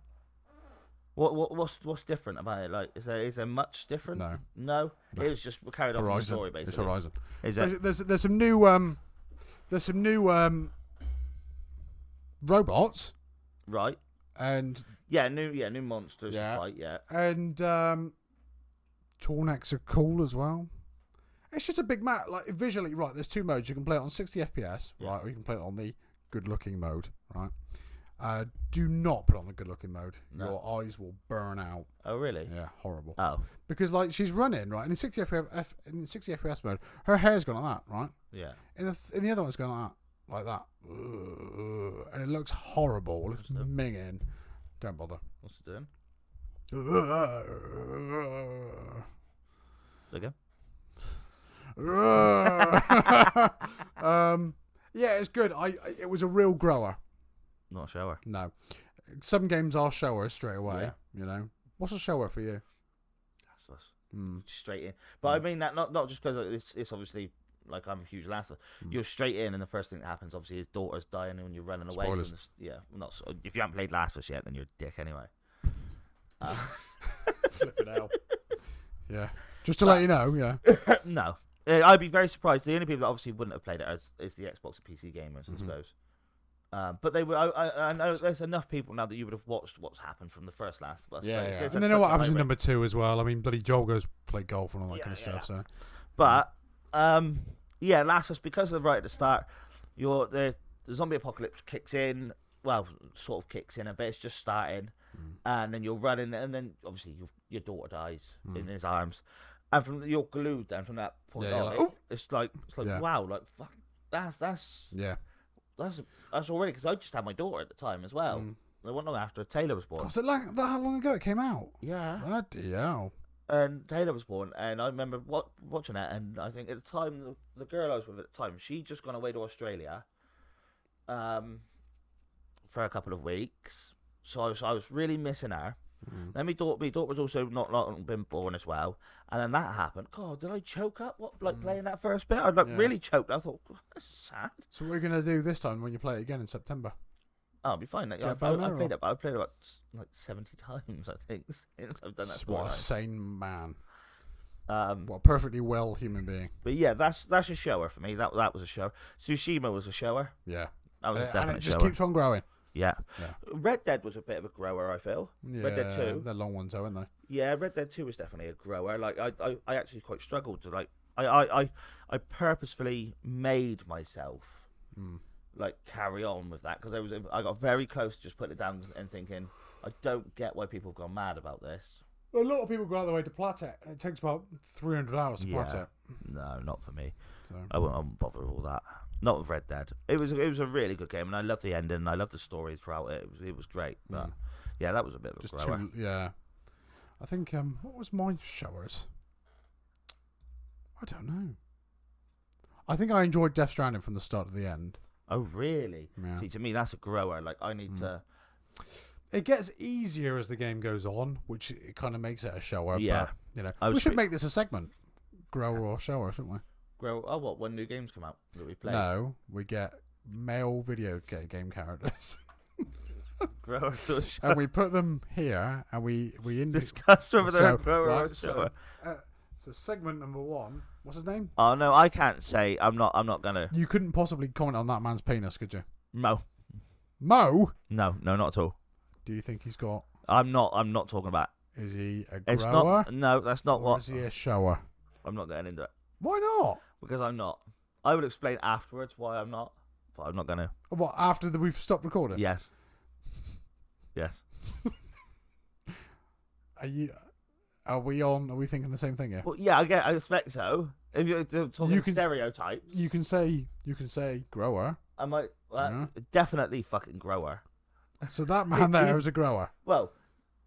Speaker 1: What's different about it? Like, is there much different? No. It was just carried on the story basically.
Speaker 2: It's Horizon.
Speaker 1: Is it?
Speaker 2: There's some new robots.
Speaker 1: Right.
Speaker 2: And
Speaker 1: new monsters to fight. Yeah.
Speaker 2: And Tornex are cool as well. It's just a big map. Like visually, right? There's 2 modes. You can play it on 60 FPS, right? Or you can play it on the good-looking mode, right? Do not put on the good-looking mode. No. Your eyes will burn out.
Speaker 1: Oh, really?
Speaker 2: Yeah, horrible.
Speaker 1: Oh.
Speaker 2: Because like she's running right, and in 60 FPS mode, her hair's gone like that, right?
Speaker 1: Yeah.
Speaker 2: In the other one's going like that, and it looks horrible. It looks minging. Don't bother.
Speaker 1: What's it doing? Again.
Speaker 2: Yeah, it's good. It was a real grower.
Speaker 1: Not a shower.
Speaker 2: No. Some games are showers straight away. Yeah. You know. What's a shower for you?
Speaker 1: Last of Us. Straight in. But I mean that not just because it's obviously like I'm a huge Last of Us. You're straight in, and the first thing that happens obviously his daughter's dying, and you're running away
Speaker 2: Spoilers.
Speaker 1: from this. Yeah. If you haven't played Last of Us yet, then you're a dick anyway.
Speaker 2: Flipping out. Yeah. Just to let you know, yeah.
Speaker 1: No. I'd be very surprised. The only people that obviously wouldn't have played it is the Xbox and PC gamers, I suppose. But they were. I know there's enough people now that you would have watched what's happened from the first Last of Us.
Speaker 2: Yeah,
Speaker 1: so
Speaker 2: yeah. And they know what happens in number 2 as well. I mean, bloody Joel goes play golf and all that kind of stuff. So,
Speaker 1: but Last of Us, because of right at the start, the zombie apocalypse kicks in. Well, sort of kicks in a bit. It's just starting, and then you're running, and then obviously your daughter dies in his arms, and you're glued then from that point on.
Speaker 2: Like,
Speaker 1: it's like wow, like fuck, that's That's already, because I just had my daughter at the time as well. It wasn't long after Taylor was born.
Speaker 2: Was it like that? How long ago it came out?
Speaker 1: Yeah.
Speaker 2: Bloody hell.
Speaker 1: And Taylor was born, and I remember watching it, and I think at the time, the girl I was with at the time, she'd just gone away to Australia for a couple of weeks. So I was really missing her. Then my daughter was also not been born as well, and then that happened. God, did I choke up? Playing that first bit? I really choked. I thought, that's sad.
Speaker 2: So what are you gonna do this time when you play it again in September?
Speaker 1: Oh, I'll be fine. I played it about like 70 times, I think, since I've done that.
Speaker 2: What a sane man. What a perfectly well human being.
Speaker 1: But yeah, that's a shower for me. That was a shower. Tsushima was a shower.
Speaker 2: Yeah,
Speaker 1: that was a definite
Speaker 2: and it just
Speaker 1: shower.
Speaker 2: keeps on growing.
Speaker 1: Yeah. Red Dead was a bit of a grower, I feel.
Speaker 2: Yeah,
Speaker 1: Red Dead 2.
Speaker 2: They're long ones, though, aren't they?
Speaker 1: Yeah, Red Dead 2 was definitely a grower. Like I actually quite struggled to I purposefully made myself like carry on with that, because I got very close to just putting it down and thinking, I don't get why people have gone mad about this.
Speaker 2: Well, a lot of people go out of their way to plat it. It takes about 300 hours to plat it.
Speaker 1: No, not for me. So. I won't bother with all that. Not with Red Dead. It was a really good game, and I loved the ending, and I loved the stories throughout it. It was great. But yeah, that was a bit of a grower.
Speaker 2: I think what was my showers? I don't know. I think I enjoyed Death Stranding from the start to the end.
Speaker 1: Oh really?
Speaker 2: Yeah.
Speaker 1: See, to me that's a grower. Like I need to.
Speaker 2: It gets easier as the game goes on, which it kind of makes it a shower.
Speaker 1: Yeah.
Speaker 2: But, we should make this a segment, grower or shower, shouldn't we?
Speaker 1: Oh, what? When new games come out that we play?
Speaker 2: No, we get male video game characters.
Speaker 1: Grower or shower.
Speaker 2: And we put them here, and we
Speaker 1: discuss whether they're a grower or shower.
Speaker 2: So segment number 1. What's his name?
Speaker 1: Oh no, I can't say. I'm not gonna.
Speaker 2: You couldn't possibly comment on that man's penis, could you?
Speaker 1: Mo.
Speaker 2: Mo?
Speaker 1: No, not at all.
Speaker 2: Do you think he's got?
Speaker 1: I'm not talking about.
Speaker 2: Is he a grower?
Speaker 1: It's not. No, that's not what.
Speaker 2: Is he a shower?
Speaker 1: I'm not getting into it.
Speaker 2: Why not?
Speaker 1: Because I'm not. I will explain afterwards why I'm not, but I'm not going to.
Speaker 2: What, after we've stopped recording?
Speaker 1: Yes. Yes.
Speaker 2: Are we thinking the same thing here?
Speaker 1: Well, yeah, I expect so. If you're talking stereotypes,
Speaker 2: you can say grower.
Speaker 1: I might definitely fucking grower.
Speaker 2: So that man there is a grower.
Speaker 1: Well,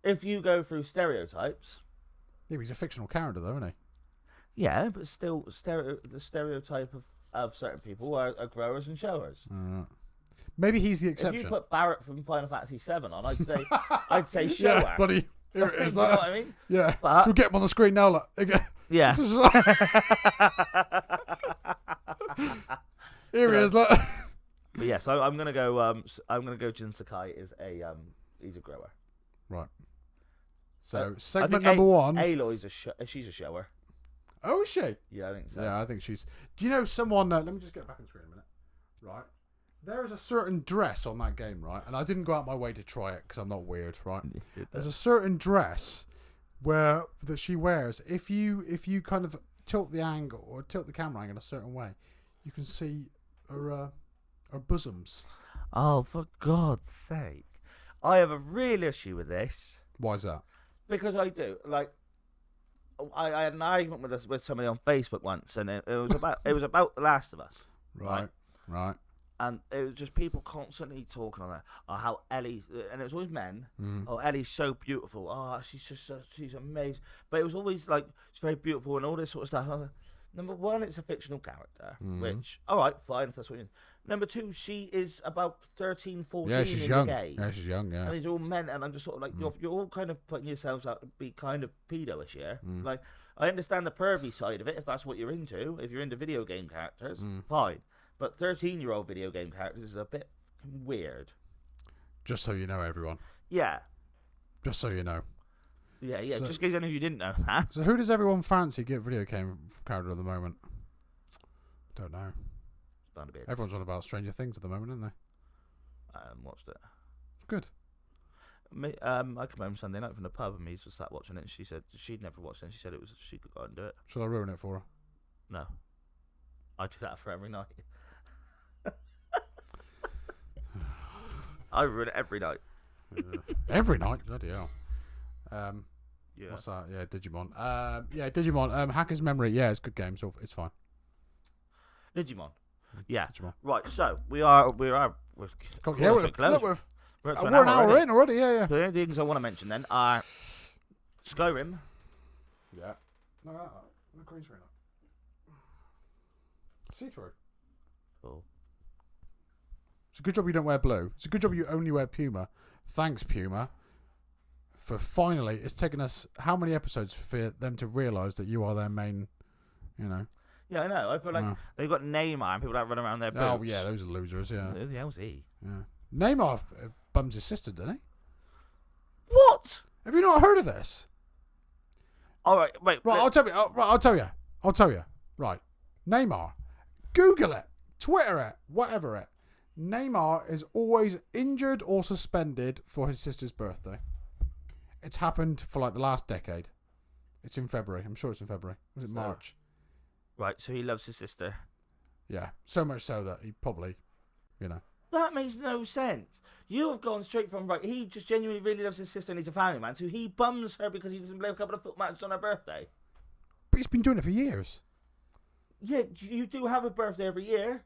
Speaker 1: if you go through stereotypes,
Speaker 2: yeah, he's a fictional character though, isn't he?
Speaker 1: Yeah, but still, the stereotype of certain people are growers and showers.
Speaker 2: Maybe he's the exception.
Speaker 1: If you put Barrett from Final Fantasy VII on, I'd say shower.
Speaker 2: Yeah, buddy. Here it is.
Speaker 1: You know what I mean?
Speaker 2: Yeah. But, we'll get him on the screen now. Look.
Speaker 1: Yeah.
Speaker 2: Here he is. Look.
Speaker 1: But yeah, so I'm gonna go. I'm gonna go. Jin Sakai is he's a grower.
Speaker 2: Right. So segment number 1.
Speaker 1: Aloy's she's a shower.
Speaker 2: Oh, is she?
Speaker 1: Yeah, I think so.
Speaker 2: Yeah, I think she's. Do you know someone? Let me just get back on the screen a minute. Right. There is a certain dress on that game, right? And I didn't go out my way to try it because I'm not weird, right? There's a certain dress that she wears. If you kind of tilt the angle or tilt the camera angle in a certain way, you can see her bosoms.
Speaker 1: Oh, for God's sake! I have a real issue with this.
Speaker 2: Why is that?
Speaker 1: Because I do. Like, I had an argument with somebody on Facebook once, and it was about The Last of Us.
Speaker 2: Right.
Speaker 1: And it was just people constantly talking on that. Oh, how Ellie's, and it was always men. Oh, Ellie's so beautiful. Oh, she's amazing. But it was always like, she's very beautiful and all this sort of stuff. And I was like, number 1, it's a fictional character, which, all right, fine, if that's what you mean. Number 2, she is about 13, 14
Speaker 2: yeah, she's
Speaker 1: in
Speaker 2: young.
Speaker 1: the game.
Speaker 2: Yeah, she's young, yeah.
Speaker 1: And these are all men, and I'm just sort of like, you're all kind of putting yourselves out to be kind of pedo-ish here. Like, I understand the pervy side of it, if that's what you're into. If you're into video game characters, fine. But 13-year-old video game characters is a bit weird.
Speaker 2: Just so you know, everyone.
Speaker 1: Yeah.
Speaker 2: Just so you know.
Speaker 1: Yeah, yeah.
Speaker 2: So-
Speaker 1: just in case any of you didn't know that.
Speaker 2: So who does everyone fancy get video game character at the moment? Don't know.
Speaker 1: Bound to be it.
Speaker 2: Everyone's on about Stranger Things at the moment, aren't they?
Speaker 1: Watched it.
Speaker 2: Good.
Speaker 1: I came home Sunday night from the pub and Mies was sat watching it and she said she'd never watched it and she said she could go and do it.
Speaker 2: Shall I ruin it for her?
Speaker 1: No. I do that for every night. I ruin it every night.
Speaker 2: Every night? Bloody hell.
Speaker 1: Yeah.
Speaker 2: What's that? Yeah, Digimon. Digimon. Hacker's Memory. Yeah, it's a good game. So it's fine.
Speaker 1: Digimon. Yeah.
Speaker 2: Digimon.
Speaker 1: Right. So we're
Speaker 2: Yeah,
Speaker 1: we're
Speaker 2: we're an hour in already. Yeah, yeah.
Speaker 1: So the only things I want to mention then are Skyrim.
Speaker 2: Yeah. No, the green screen. See through.
Speaker 1: Cool.
Speaker 2: It's a good job you don't wear blue. It's a good job you only wear Puma. Thanks, Puma. For finally, it's taken us how many episodes for them to realise that you are their main,
Speaker 1: Yeah, I know. I feel like they've got Neymar and people that run around their boots.
Speaker 2: Oh, yeah, those are losers, yeah.
Speaker 1: Who the hell's he?
Speaker 2: Yeah. Neymar bums his sister, didn't he?
Speaker 1: What?
Speaker 2: Have you not heard of this?
Speaker 1: All right, wait.
Speaker 2: Right, I'll tell you. Right. Neymar. Google it. Twitter it. Whatever it. Neymar is always injured or suspended for his sister's birthday. It's happened for like the last decade. It's in February. I'm sure it's in February. Was it March?
Speaker 1: Right, so he loves his sister.
Speaker 2: Yeah. So much so that he probably,
Speaker 1: That makes no sense. You have gone straight from, right, he just genuinely really loves his sister and he's a family man, so he bums her because he doesn't play a couple of foot matches on her birthday.
Speaker 2: But he's been doing it for years.
Speaker 1: Yeah, you do have a birthday every year.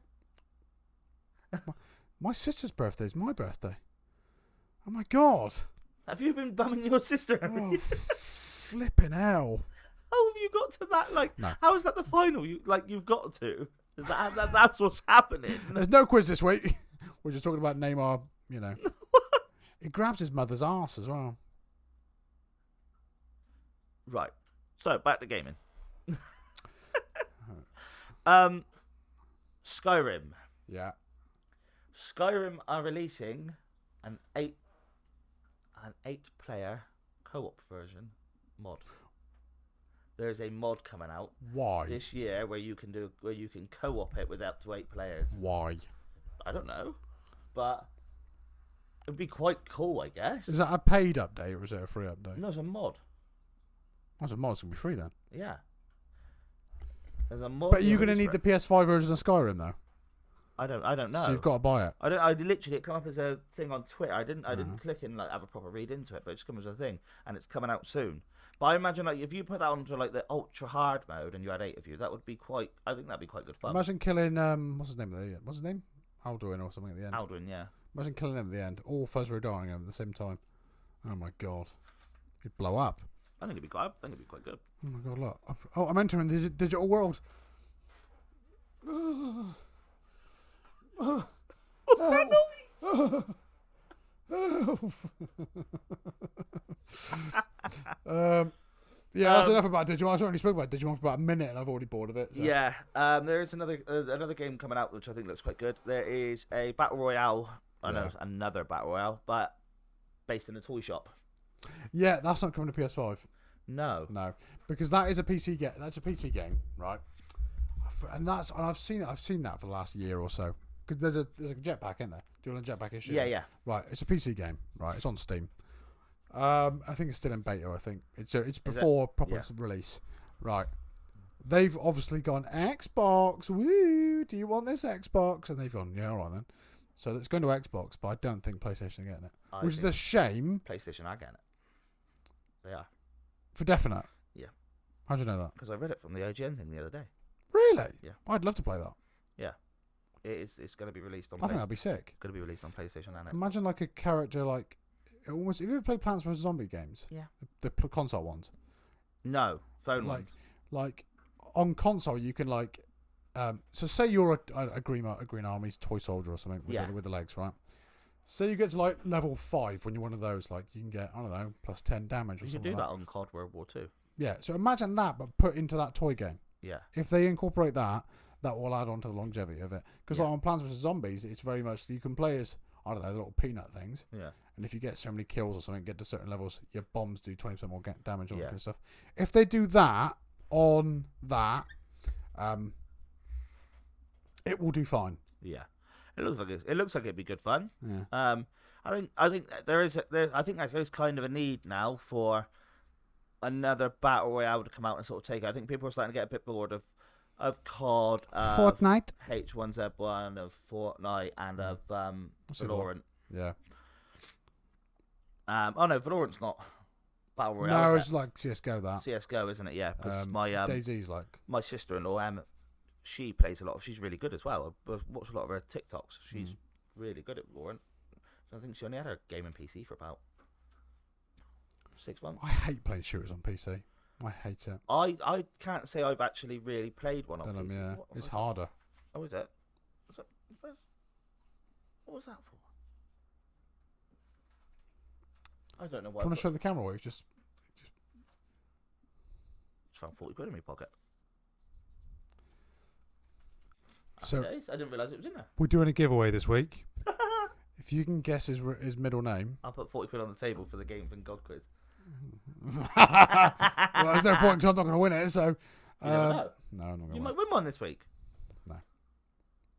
Speaker 2: My sister's birthday is my birthday. Oh my God.
Speaker 1: Have you been bumming your sister every
Speaker 2: Oh,
Speaker 1: year?
Speaker 2: flipping hell.
Speaker 1: How have you got to that? Like,
Speaker 2: No.
Speaker 1: how is that the final? You've got to. That's what's happening.
Speaker 2: There's no quiz this week. We're just talking about Neymar,
Speaker 1: What?
Speaker 2: He grabs his mother's arse as well.
Speaker 1: Right. So, back to gaming. Skyrim.
Speaker 2: Yeah.
Speaker 1: Skyrim are releasing an 8-player co-op version mod. There's a mod coming out
Speaker 2: Why?
Speaker 1: this year where you can co-op it with up to 8 players.
Speaker 2: Why?
Speaker 1: I don't know, but it'd be quite cool, I guess.
Speaker 2: Is that a paid update or is it a free update?
Speaker 1: No, it's a mod.
Speaker 2: That's a mod. It's going to be free then.
Speaker 1: Yeah. There's a mod.
Speaker 2: But you're going to need the PS5 version of Skyrim though.
Speaker 1: I don't know.
Speaker 2: So you've got to buy it.
Speaker 1: I literally, it come up as a thing on Twitter. I didn't click and have a proper read into it, but it just comes as a thing, and it's coming out soon. But I imagine if you put that onto the ultra hard mode and you had 8 of you, that would be quite. I think that'd be quite good fun.
Speaker 2: Imagine killing what's his name? Alduin or something at the end.
Speaker 1: Alduin, yeah.
Speaker 2: Imagine killing him at the end. All Fuzz dying him at the same time. Oh my God, he'd blow up.
Speaker 1: I think it'd be quite good.
Speaker 2: Oh my God, look! Oh, I'm entering the digital world.
Speaker 1: What's that noise?
Speaker 2: Yeah, that's enough about Digimon. I've already spoken about Digimon for about a minute, and I've already bored of it. So.
Speaker 1: Yeah, there is another game coming out which I think looks quite good. There is a battle royale. I know another battle royale, but based in a toy shop.
Speaker 2: Yeah, that's not coming to PS5.
Speaker 1: No,
Speaker 2: because that is a PC game. That's a PC game, right? And I've seen that for the last year or so. Because there's a jetpack in there. Do you want a jetpack issue?
Speaker 1: Yeah.
Speaker 2: Right, it's a PC game. Right, it's on Steam. I think it's still in beta. I think it's before proper release. Right, they've obviously gone Xbox. Woo! Do you want this Xbox? And they've gone, yeah, all right then. So it's going to Xbox, but I don't think PlayStation are getting it, which is a shame.
Speaker 1: PlayStation are getting it. They are.
Speaker 2: For definite.
Speaker 1: Yeah.
Speaker 2: How'd you know that?
Speaker 1: Because I read it from the IGN thing the other day.
Speaker 2: Really?
Speaker 1: Yeah.
Speaker 2: I'd love to play that.
Speaker 1: Yeah. It's going to be released on.
Speaker 2: I think that'd be sick.
Speaker 1: Going to be released on PlayStation and Xbox.
Speaker 2: Imagine like a character like almost. Have you ever played Plants vs Zombie games?
Speaker 1: Yeah.
Speaker 2: The console ones.
Speaker 1: No, phone ones.
Speaker 2: Like on console, you can so say you're a Green Army toy soldier or something with the legs, right? So you get to level 5 when you're one of those. Like you can get plus 10 damage or something.
Speaker 1: You can do that on COD World War 2.
Speaker 2: Yeah. So imagine that, but put into that toy game.
Speaker 1: Yeah.
Speaker 2: If they incorporate that will add on to the longevity of it. Because on Plants vs Zombies, it's very much you can play as I don't know, the little peanut things.
Speaker 1: Yeah.
Speaker 2: And if you get so many kills or something, get to certain levels, your bombs do 20% more damage on that
Speaker 1: Yeah.
Speaker 2: kind of stuff. If they do that on that, it will do fine.
Speaker 1: Yeah. It looks like it'd be good fun.
Speaker 2: Yeah.
Speaker 1: I think there is kind of a need now for another battle royale to come out and sort of take it. I think people are starting to get a bit bored of COD,
Speaker 2: Fortnite,
Speaker 1: H1Z1, of Fortnite, and of Valorant.
Speaker 2: Yeah.
Speaker 1: Oh no, Valorant's not battle royale.
Speaker 2: No, it's like CS:GO. That
Speaker 1: CS:GO, isn't it? Yeah, because
Speaker 2: Daisy's like
Speaker 1: my sister-in-law, she plays a lot. She's really good as well. I've watched a lot of her TikToks. She's really good at Valorant. I think she only had her gaming PC for about 6 months.
Speaker 2: I hate playing shooters on PC. I hate it.
Speaker 1: I can't say I've actually really played one on PC.
Speaker 2: Yeah, it's harder.
Speaker 1: Oh, is it? What was that for? I don't know why.
Speaker 2: Do you want to show the camera where you just
Speaker 1: found 40 quid in my pocket.
Speaker 2: So
Speaker 1: I didn't realise it was in there.
Speaker 2: We're doing a giveaway this week. If you can guess his middle name,
Speaker 1: I'll put 40 quid on the table for the Game from God quiz.
Speaker 2: well, there's no point because I'm not going to win it. So
Speaker 1: You never know.
Speaker 2: no, I'm not going to.
Speaker 1: You might win one this week.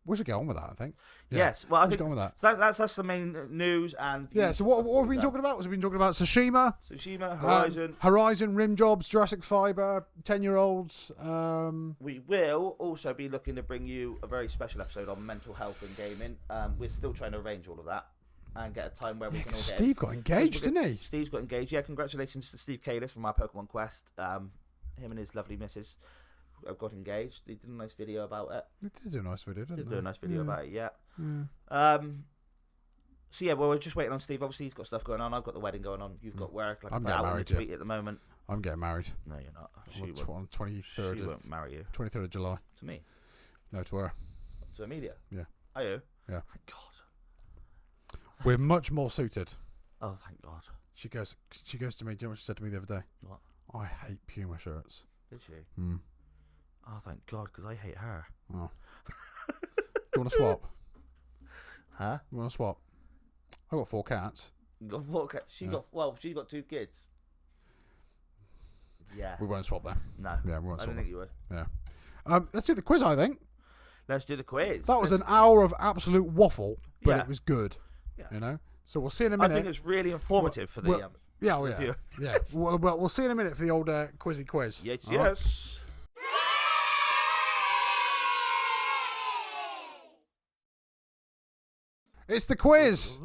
Speaker 2: We should get on with that, I think. Yeah.
Speaker 1: Yes, well, I think
Speaker 2: get on with that.
Speaker 1: So that's the main news. And
Speaker 2: Yeah, so what have we been talking about? We've been talking about Tshushima,
Speaker 1: Horizon,
Speaker 2: Rimjobs, Jurassic Fiber, 10-year-olds.
Speaker 1: We will also be looking to bring you a very special episode on mental health and gaming. We're still trying to arrange all of that and get a time where we can all get
Speaker 2: Steve got engaged, didn't he?
Speaker 1: Steve's got engaged. Yeah, congratulations to Steve Kalis from our Pokemon Quest. Him and his lovely missus have got engaged. They did a nice video about it.
Speaker 2: They did do a nice video, didn't they?
Speaker 1: Did do a nice video about it, yeah.
Speaker 2: Yeah.
Speaker 1: So yeah, well, we're just waiting on Steve. Obviously, he's got stuff going on. I've got the wedding going on. You've got work. Like
Speaker 2: I'm
Speaker 1: out
Speaker 2: getting
Speaker 1: on
Speaker 2: married,
Speaker 1: the tweet at the moment.
Speaker 2: I'm getting married.
Speaker 1: No, you're not.
Speaker 2: On 23rd.
Speaker 1: She won't marry you.
Speaker 2: 23rd of July.
Speaker 1: To me.
Speaker 2: No, to her.
Speaker 1: To Amelia.
Speaker 2: Yeah.
Speaker 1: Are you?
Speaker 2: Yeah.
Speaker 1: Thank God.
Speaker 2: We're much more suited.
Speaker 1: Oh, thank God.
Speaker 2: She goes to me. Do you know what she said to me the other day?
Speaker 1: What?
Speaker 2: I hate Puma shirts.
Speaker 1: Did she?
Speaker 2: Hmm.
Speaker 1: Oh, thank God, because I hate her.
Speaker 2: Oh. Do you want to swap?
Speaker 1: Huh?
Speaker 2: You want to swap? I've got 4 cats.
Speaker 1: You got 4 cats. She's got 2 kids. Yeah.
Speaker 2: We won't swap that.
Speaker 1: No.
Speaker 2: Yeah, we won't
Speaker 1: I
Speaker 2: swap
Speaker 1: don't think you would.
Speaker 2: Yeah. Let's do the quiz, I think.
Speaker 1: Let's do the quiz.
Speaker 2: That was an hour of absolute waffle, but
Speaker 1: Yeah.
Speaker 2: it was good.
Speaker 1: Yeah.
Speaker 2: You know? So we'll see in a
Speaker 1: I
Speaker 2: minute.
Speaker 1: think it's really informative for the...
Speaker 2: yeah,
Speaker 1: the
Speaker 2: yeah.
Speaker 1: viewer.
Speaker 2: Yeah. We'll see in a minute for the old quizzy quiz.
Speaker 1: Yes,
Speaker 2: All right?
Speaker 1: yes.
Speaker 2: It's the quiz.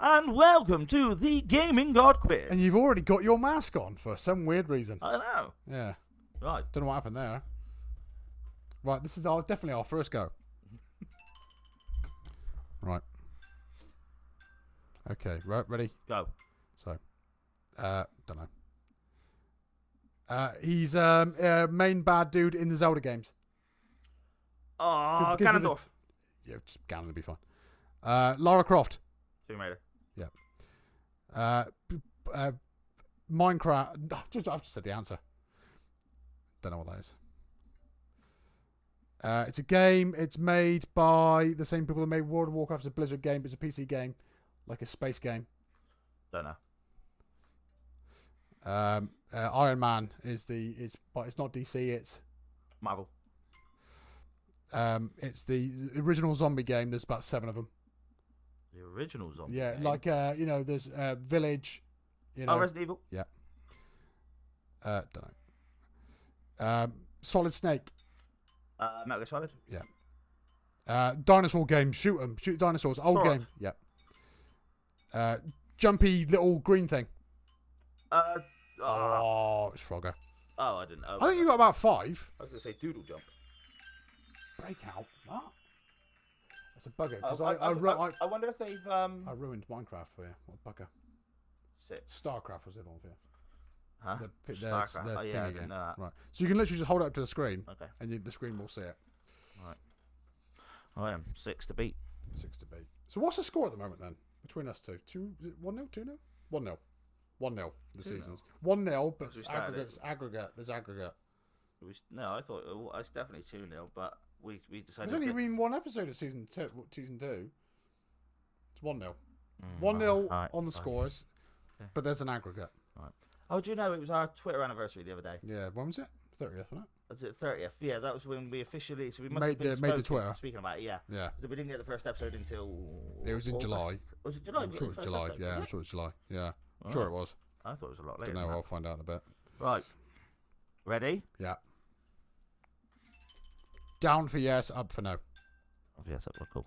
Speaker 1: And welcome to the Gaming God Quiz.
Speaker 2: And you've already got your mask on for some weird reason.
Speaker 1: I know.
Speaker 2: Yeah.
Speaker 1: Right.
Speaker 2: Don't know what happened there. Right, this is definitely our first go. Right. Okay, right, ready?
Speaker 1: Go.
Speaker 2: So, don't know. He's main bad dude in the Zelda games.
Speaker 1: Oh,
Speaker 2: Give me
Speaker 1: Ganondorf.
Speaker 2: Yeah, just Ganon will be fine. Lara Croft.
Speaker 1: Tomb Raider.
Speaker 2: Yeah. Minecraft. I've just said the answer. Don't know what that is. It's a game. It's made by the same people that made World of Warcraft. It's a Blizzard game, but it's a PC game, like a space game.
Speaker 1: Don't know.
Speaker 2: Iron Man but it's not DC. It's
Speaker 1: Marvel.
Speaker 2: it's the original zombie game. There's about 7 of them.
Speaker 1: The original zombie
Speaker 2: Yeah,
Speaker 1: game.
Speaker 2: like there's Village. You know.
Speaker 1: Oh, Resident Evil.
Speaker 2: Yeah. Don't know. Solid Snake.
Speaker 1: Metal Gear Solid.
Speaker 2: Yeah. Dinosaur game. Shoot dinosaurs. Old
Speaker 1: Sora.
Speaker 2: game. Yeah. Jumpy little green thing.
Speaker 1: Oh,
Speaker 2: It's Frogger.
Speaker 1: I didn't know.
Speaker 2: I think you got about 5.
Speaker 1: I was going to say Doodle Jump.
Speaker 2: Breakout. What? That's a bugger.
Speaker 1: I
Speaker 2: Because
Speaker 1: wonder if they've...
Speaker 2: I ruined Minecraft for you. What bugger?
Speaker 1: Sick.
Speaker 2: StarCraft was the other one for you.
Speaker 1: Huh?
Speaker 2: The
Speaker 1: StarCraft.
Speaker 2: the
Speaker 1: Oh, yeah,
Speaker 2: thing
Speaker 1: I
Speaker 2: again.
Speaker 1: didn't know that.
Speaker 2: Right. So you can literally just hold it up to the screen,
Speaker 1: Okay.
Speaker 2: and the screen will see it.
Speaker 1: I am 6 to beat.
Speaker 2: 6 to beat. So what's the score at the moment then between us two? 1-0, 2-0, 1-0, 1-0. The
Speaker 1: 2-0.
Speaker 2: seasons 1-0, but
Speaker 1: We started
Speaker 2: aggregate. There's aggregate.
Speaker 1: No, I thought it's definitely 2-0, but we decided...
Speaker 2: There's only been 1 episode of season 2. It's It's 1-0. 1-0
Speaker 1: right,
Speaker 2: on the
Speaker 1: fine.
Speaker 2: scores, but there's an aggregate.
Speaker 1: Right. Oh, do you know it was our Twitter anniversary the other day?
Speaker 2: Yeah, when was it? 30th, wasn't
Speaker 1: Was it 30th? Yeah, that was when we officially. So we must
Speaker 2: Made
Speaker 1: have been
Speaker 2: the- made the Twitter.
Speaker 1: speaking about it. Yeah.
Speaker 2: it? Yeah.
Speaker 1: We didn't get the first episode until.
Speaker 2: It was in
Speaker 1: August.
Speaker 2: July.
Speaker 1: Was it July?
Speaker 2: I'm sure it was July. Yeah, I'm sure it's July. Yeah. I'm sure it was.
Speaker 1: I thought it was a lot later.
Speaker 2: Don't know.
Speaker 1: than
Speaker 2: I'll find out in a bit.
Speaker 1: that. Right. Ready?
Speaker 2: Yeah. Down for yes, up for no.
Speaker 1: Oh, yes, that was cool.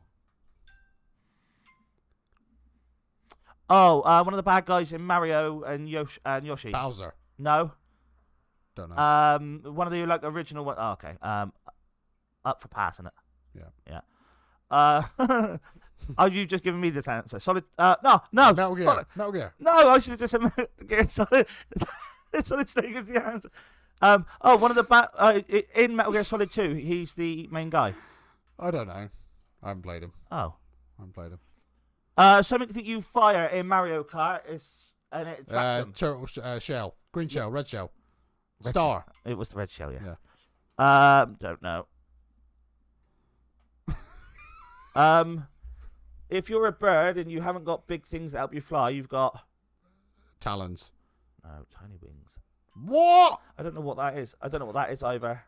Speaker 1: Oh, one of the bad guys in Mario and Yoshi.
Speaker 2: Bowser.
Speaker 1: No.
Speaker 2: Don't know.
Speaker 1: One of the original one. Oh, okay. Up for passing it.
Speaker 2: Yeah.
Speaker 1: Yeah. Oh, you just given me this answer. Solid. No.
Speaker 2: Metal Gear.
Speaker 1: Solid.
Speaker 2: Metal Gear.
Speaker 1: No, I should have just said Metal Gear Solid. Solid Snake is the answer. One of the in Metal Gear Solid 2, he's the main guy.
Speaker 2: I don't know. I haven't played him.
Speaker 1: Oh.
Speaker 2: I haven't played him.
Speaker 1: Something that you fire in Mario Kart and it traps them.
Speaker 2: Turtle shell. Green shell. Red shell. Star.
Speaker 1: It was the red shell, yeah.
Speaker 2: Yeah.
Speaker 1: Don't know. If you're a bird and you haven't got big things that help you fly, you've got
Speaker 2: Talons.
Speaker 1: no tiny wings.
Speaker 2: What?
Speaker 1: I don't know what that is. I don't know what that is either.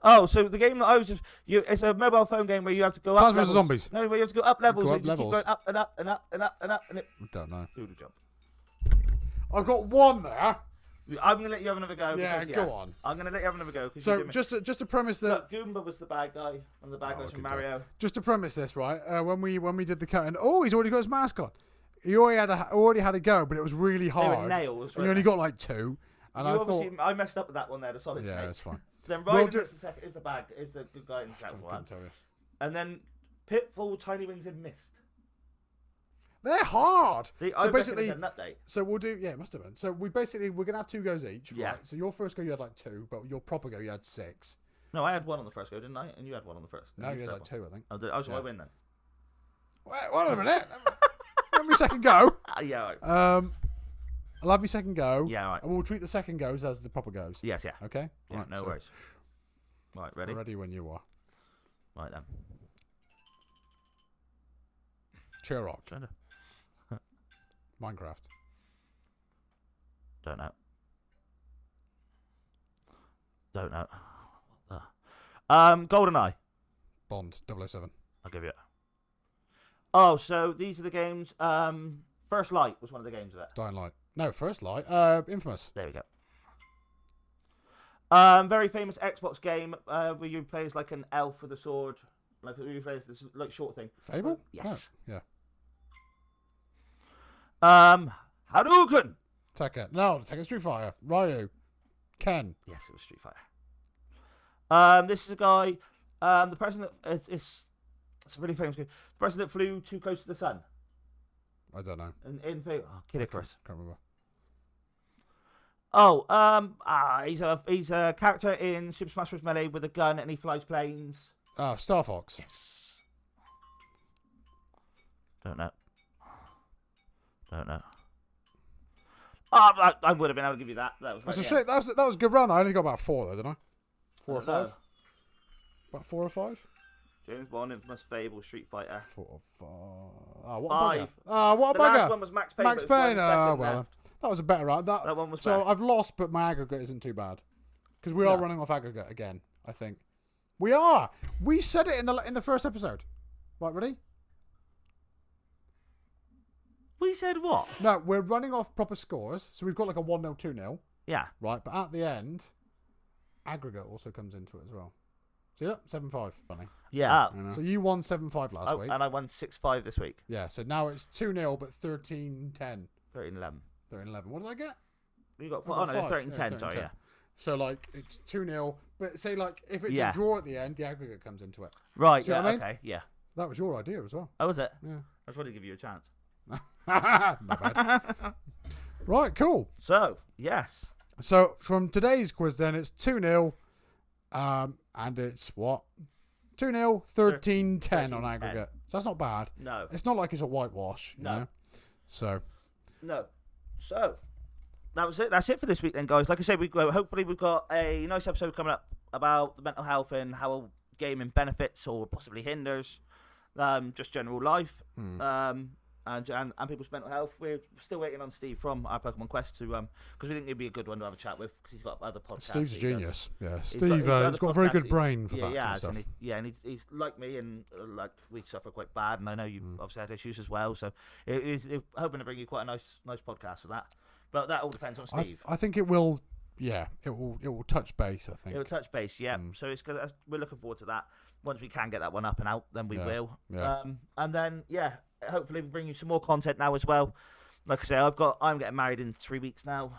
Speaker 1: Oh, so the game that I was it's a mobile phone game where you have to go up
Speaker 2: Plants
Speaker 1: levels.
Speaker 2: vs Zombies.
Speaker 1: No, where you have to go up levels.
Speaker 2: Go
Speaker 1: and
Speaker 2: up
Speaker 1: just keep
Speaker 2: levels.
Speaker 1: going up and up and up and up and up and up and it
Speaker 2: Don't know.
Speaker 1: doodle jump.
Speaker 2: I've got one there.
Speaker 1: I'm gonna let you have another go.
Speaker 2: Yeah,
Speaker 1: because,
Speaker 2: go on.
Speaker 1: I'm gonna let you have another go.
Speaker 2: So just to premise that,
Speaker 1: look, Goomba was the bad guy, one of the bad guys from
Speaker 2: I can
Speaker 1: Mario.
Speaker 2: just to premise this, right? When we did the cut, and he's already got his mask on. He already had a go, but it was really
Speaker 1: They
Speaker 2: hard.
Speaker 1: were nails.
Speaker 2: And you only got like 2. And
Speaker 1: you
Speaker 2: I
Speaker 1: obviously,
Speaker 2: thought,
Speaker 1: I messed up with that one there. The Solid
Speaker 2: yeah,
Speaker 1: Snake.
Speaker 2: it's fine.
Speaker 1: Then
Speaker 2: We'll
Speaker 1: Ryden
Speaker 2: do-
Speaker 1: is the good guy in the second one.
Speaker 2: Couldn't tell you.
Speaker 1: And then Pitfall, Tiny Wings, and Mist.
Speaker 2: They're hard.
Speaker 1: I reckon
Speaker 2: basically,
Speaker 1: it's an update.
Speaker 2: so we'll do. Yeah, it must have been. So we're gonna have 2 goes each.
Speaker 1: Yeah.
Speaker 2: Right? So your first go you had like 2, but your proper go you had 6.
Speaker 1: No, I had one on the first go, didn't I? And you had one on the first.
Speaker 2: No, you had
Speaker 1: had
Speaker 2: like 2, I think.
Speaker 1: one. Oh, so
Speaker 2: Yeah.
Speaker 1: I win then.
Speaker 2: Wait a minute. Let me second go.
Speaker 1: Yeah. Right.
Speaker 2: I'll have my second go.
Speaker 1: Yeah. Right.
Speaker 2: And we'll treat the second goes as the proper goes.
Speaker 1: Yes. Yeah.
Speaker 2: Okay.
Speaker 1: Yeah.
Speaker 2: Right,
Speaker 1: No
Speaker 2: so
Speaker 1: worries. Right. Ready.
Speaker 2: Ready when you are.
Speaker 1: Right then.
Speaker 2: Churrock.
Speaker 1: Trying to.
Speaker 2: Minecraft.
Speaker 1: Don't know. What the? GoldenEye.
Speaker 2: Bond. 007.
Speaker 1: I'll give you it. Oh, so these are the games. First Light was one of the games of it.
Speaker 2: Dying Light. No, First Light. Infamous.
Speaker 1: There we go. Very famous Xbox game where you play as like an elf with a sword, like you play as this like short thing.
Speaker 2: Fable?
Speaker 1: Yes.
Speaker 2: Oh, yeah.
Speaker 1: Hadouken.
Speaker 2: Tekken. No, Tekken Street Fighter. Ryu. Ken.
Speaker 1: Yes, it was Street Fighter. This is a guy. The person that it's a really famous game. The person that flew too close to the sun.
Speaker 2: I don't know.
Speaker 1: In Kid Icarus.
Speaker 2: Can't remember.
Speaker 1: Oh, he's a character in Super Smash Bros. Melee with a gun and he flies planes.
Speaker 2: Oh, Star Fox.
Speaker 1: Yes. Don't know. Oh, I would have been able to give you that. That was
Speaker 2: That's
Speaker 1: right,
Speaker 2: a shit. That was a good round. I only got about 4 though, didn't I? 4 or
Speaker 1: I don't know.
Speaker 2: 5. About 4 or 5.
Speaker 1: James Bond, Infamous, Fable, Street Fighter.
Speaker 2: 4 or 5. Oh, what a
Speaker 1: 5.
Speaker 2: bugger. Oh, what a
Speaker 1: The last
Speaker 2: bugger.
Speaker 1: one was Max Payne.
Speaker 2: Max
Speaker 1: but it was
Speaker 2: Payne.
Speaker 1: one
Speaker 2: Oh,
Speaker 1: second
Speaker 2: well.
Speaker 1: left.
Speaker 2: That was a better round.
Speaker 1: That one was
Speaker 2: So
Speaker 1: better.
Speaker 2: I've lost, but my aggregate isn't too bad. Because we are running off aggregate again, I think. We are. We said it in the first episode. Right, ready?
Speaker 1: We said what?
Speaker 2: No, we're running off proper scores. So we've got like a 1-0, 2-0.
Speaker 1: Yeah.
Speaker 2: Right, but at the end, aggregate also comes into it as well. See that? 7-5. Funny.
Speaker 1: Yeah.
Speaker 2: So you won 7-5 last week.
Speaker 1: And I won 6-5 this week.
Speaker 2: Yeah, so now it's 2-0, but 13-10.
Speaker 1: 13-11.
Speaker 2: 13-11. What did I get?
Speaker 1: You got
Speaker 2: I got
Speaker 1: 13-10.
Speaker 2: 5.
Speaker 1: Sorry,
Speaker 2: 13-10.
Speaker 1: yeah.
Speaker 2: So, like, it's 2-0. But say, like, if it's
Speaker 1: Yeah.
Speaker 2: a draw at the end, the aggregate comes into it.
Speaker 1: Right.
Speaker 2: See
Speaker 1: Yeah.
Speaker 2: what I mean?
Speaker 1: Okay. Yeah.
Speaker 2: That was your idea as well.
Speaker 1: Oh, was it?
Speaker 2: Yeah.
Speaker 1: I was trying to give you a chance.
Speaker 2: Not bad. Right, cool.
Speaker 1: So, yes.
Speaker 2: So, from today's quiz, then, it's 2-0. And it's what? 2-0, 13-10 on aggregate. So that's not bad.
Speaker 1: No.
Speaker 2: It's not like it's a whitewash, you
Speaker 1: No.
Speaker 2: know? So,
Speaker 1: No. So, that was it. That's it for this week then, guys. Like I said, hopefully we've got a nice episode coming up about the mental health and how gaming benefits or possibly hinders. just general life, and people's mental health. We're still waiting on Steve from our Pokemon Quest to because we think he'd be a good one to have a chat with because he's got other podcasts.
Speaker 2: Steve's a genius. Yeah,
Speaker 1: He's
Speaker 2: Steve. He's got a very good brain for that kind of stuff.
Speaker 1: And he's like me, and like we suffer quite bad, and I know you obviously had issues as well. So he's hoping to bring you quite a nice podcast for that. But that all depends on Steve.
Speaker 2: I think it will. Yeah, it will touch base. I think
Speaker 1: it will touch base. Yeah, so it's good. We're looking forward to that. Once we can get that one up and out, then we will.
Speaker 2: Yeah.
Speaker 1: And then hopefully we bring you some more content now as well. Like I say, I'm getting married in 3 weeks now.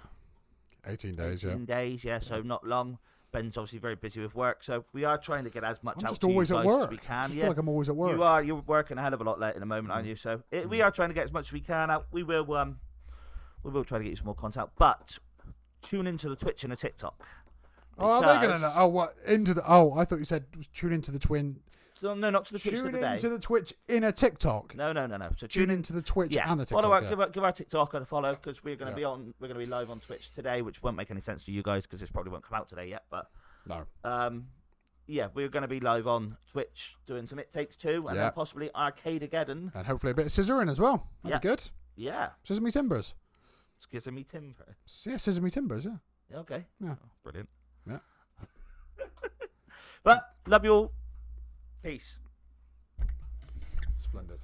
Speaker 2: 18 days.
Speaker 1: 18 days. Yeah. So not long. Ben's obviously very busy with work, so we are trying to get as much out to you guys as we can.
Speaker 2: I feel like I'm always at work.
Speaker 1: You're working a hell of a lot late in the moment, aren't you? So we are trying to get as much as we can out. We will try to get you some more content, but tune into the Twitch and the TikTok.
Speaker 2: Oh, they're gonna know. Oh, what into the? Oh, I thought you said tune into the Twin.
Speaker 1: So, no, not to the Twitch.
Speaker 2: Tune
Speaker 1: today.
Speaker 2: into the Twitch in a TikTok.
Speaker 1: No. So
Speaker 2: tune into the Twitch and the TikTok.
Speaker 1: Give our TikTok a follow because we're going to be on. We're going to be live on Twitch today, which won't make any sense to you guys because this probably won't come out today yet. But
Speaker 2: no.
Speaker 1: We're going to be live on Twitch doing some It Takes Two and then possibly Arcade-ageddon.
Speaker 2: And hopefully a bit of scissoring as well. That'd be good.
Speaker 1: Yeah.
Speaker 2: Sesame Timbers.
Speaker 1: Sesame Timbers.
Speaker 2: Yeah, Sesame Timbers. Yeah.
Speaker 1: Okay.
Speaker 2: Yeah.
Speaker 1: Oh, brilliant.
Speaker 2: Yeah.
Speaker 1: But love you all. Peace.
Speaker 2: Splendid.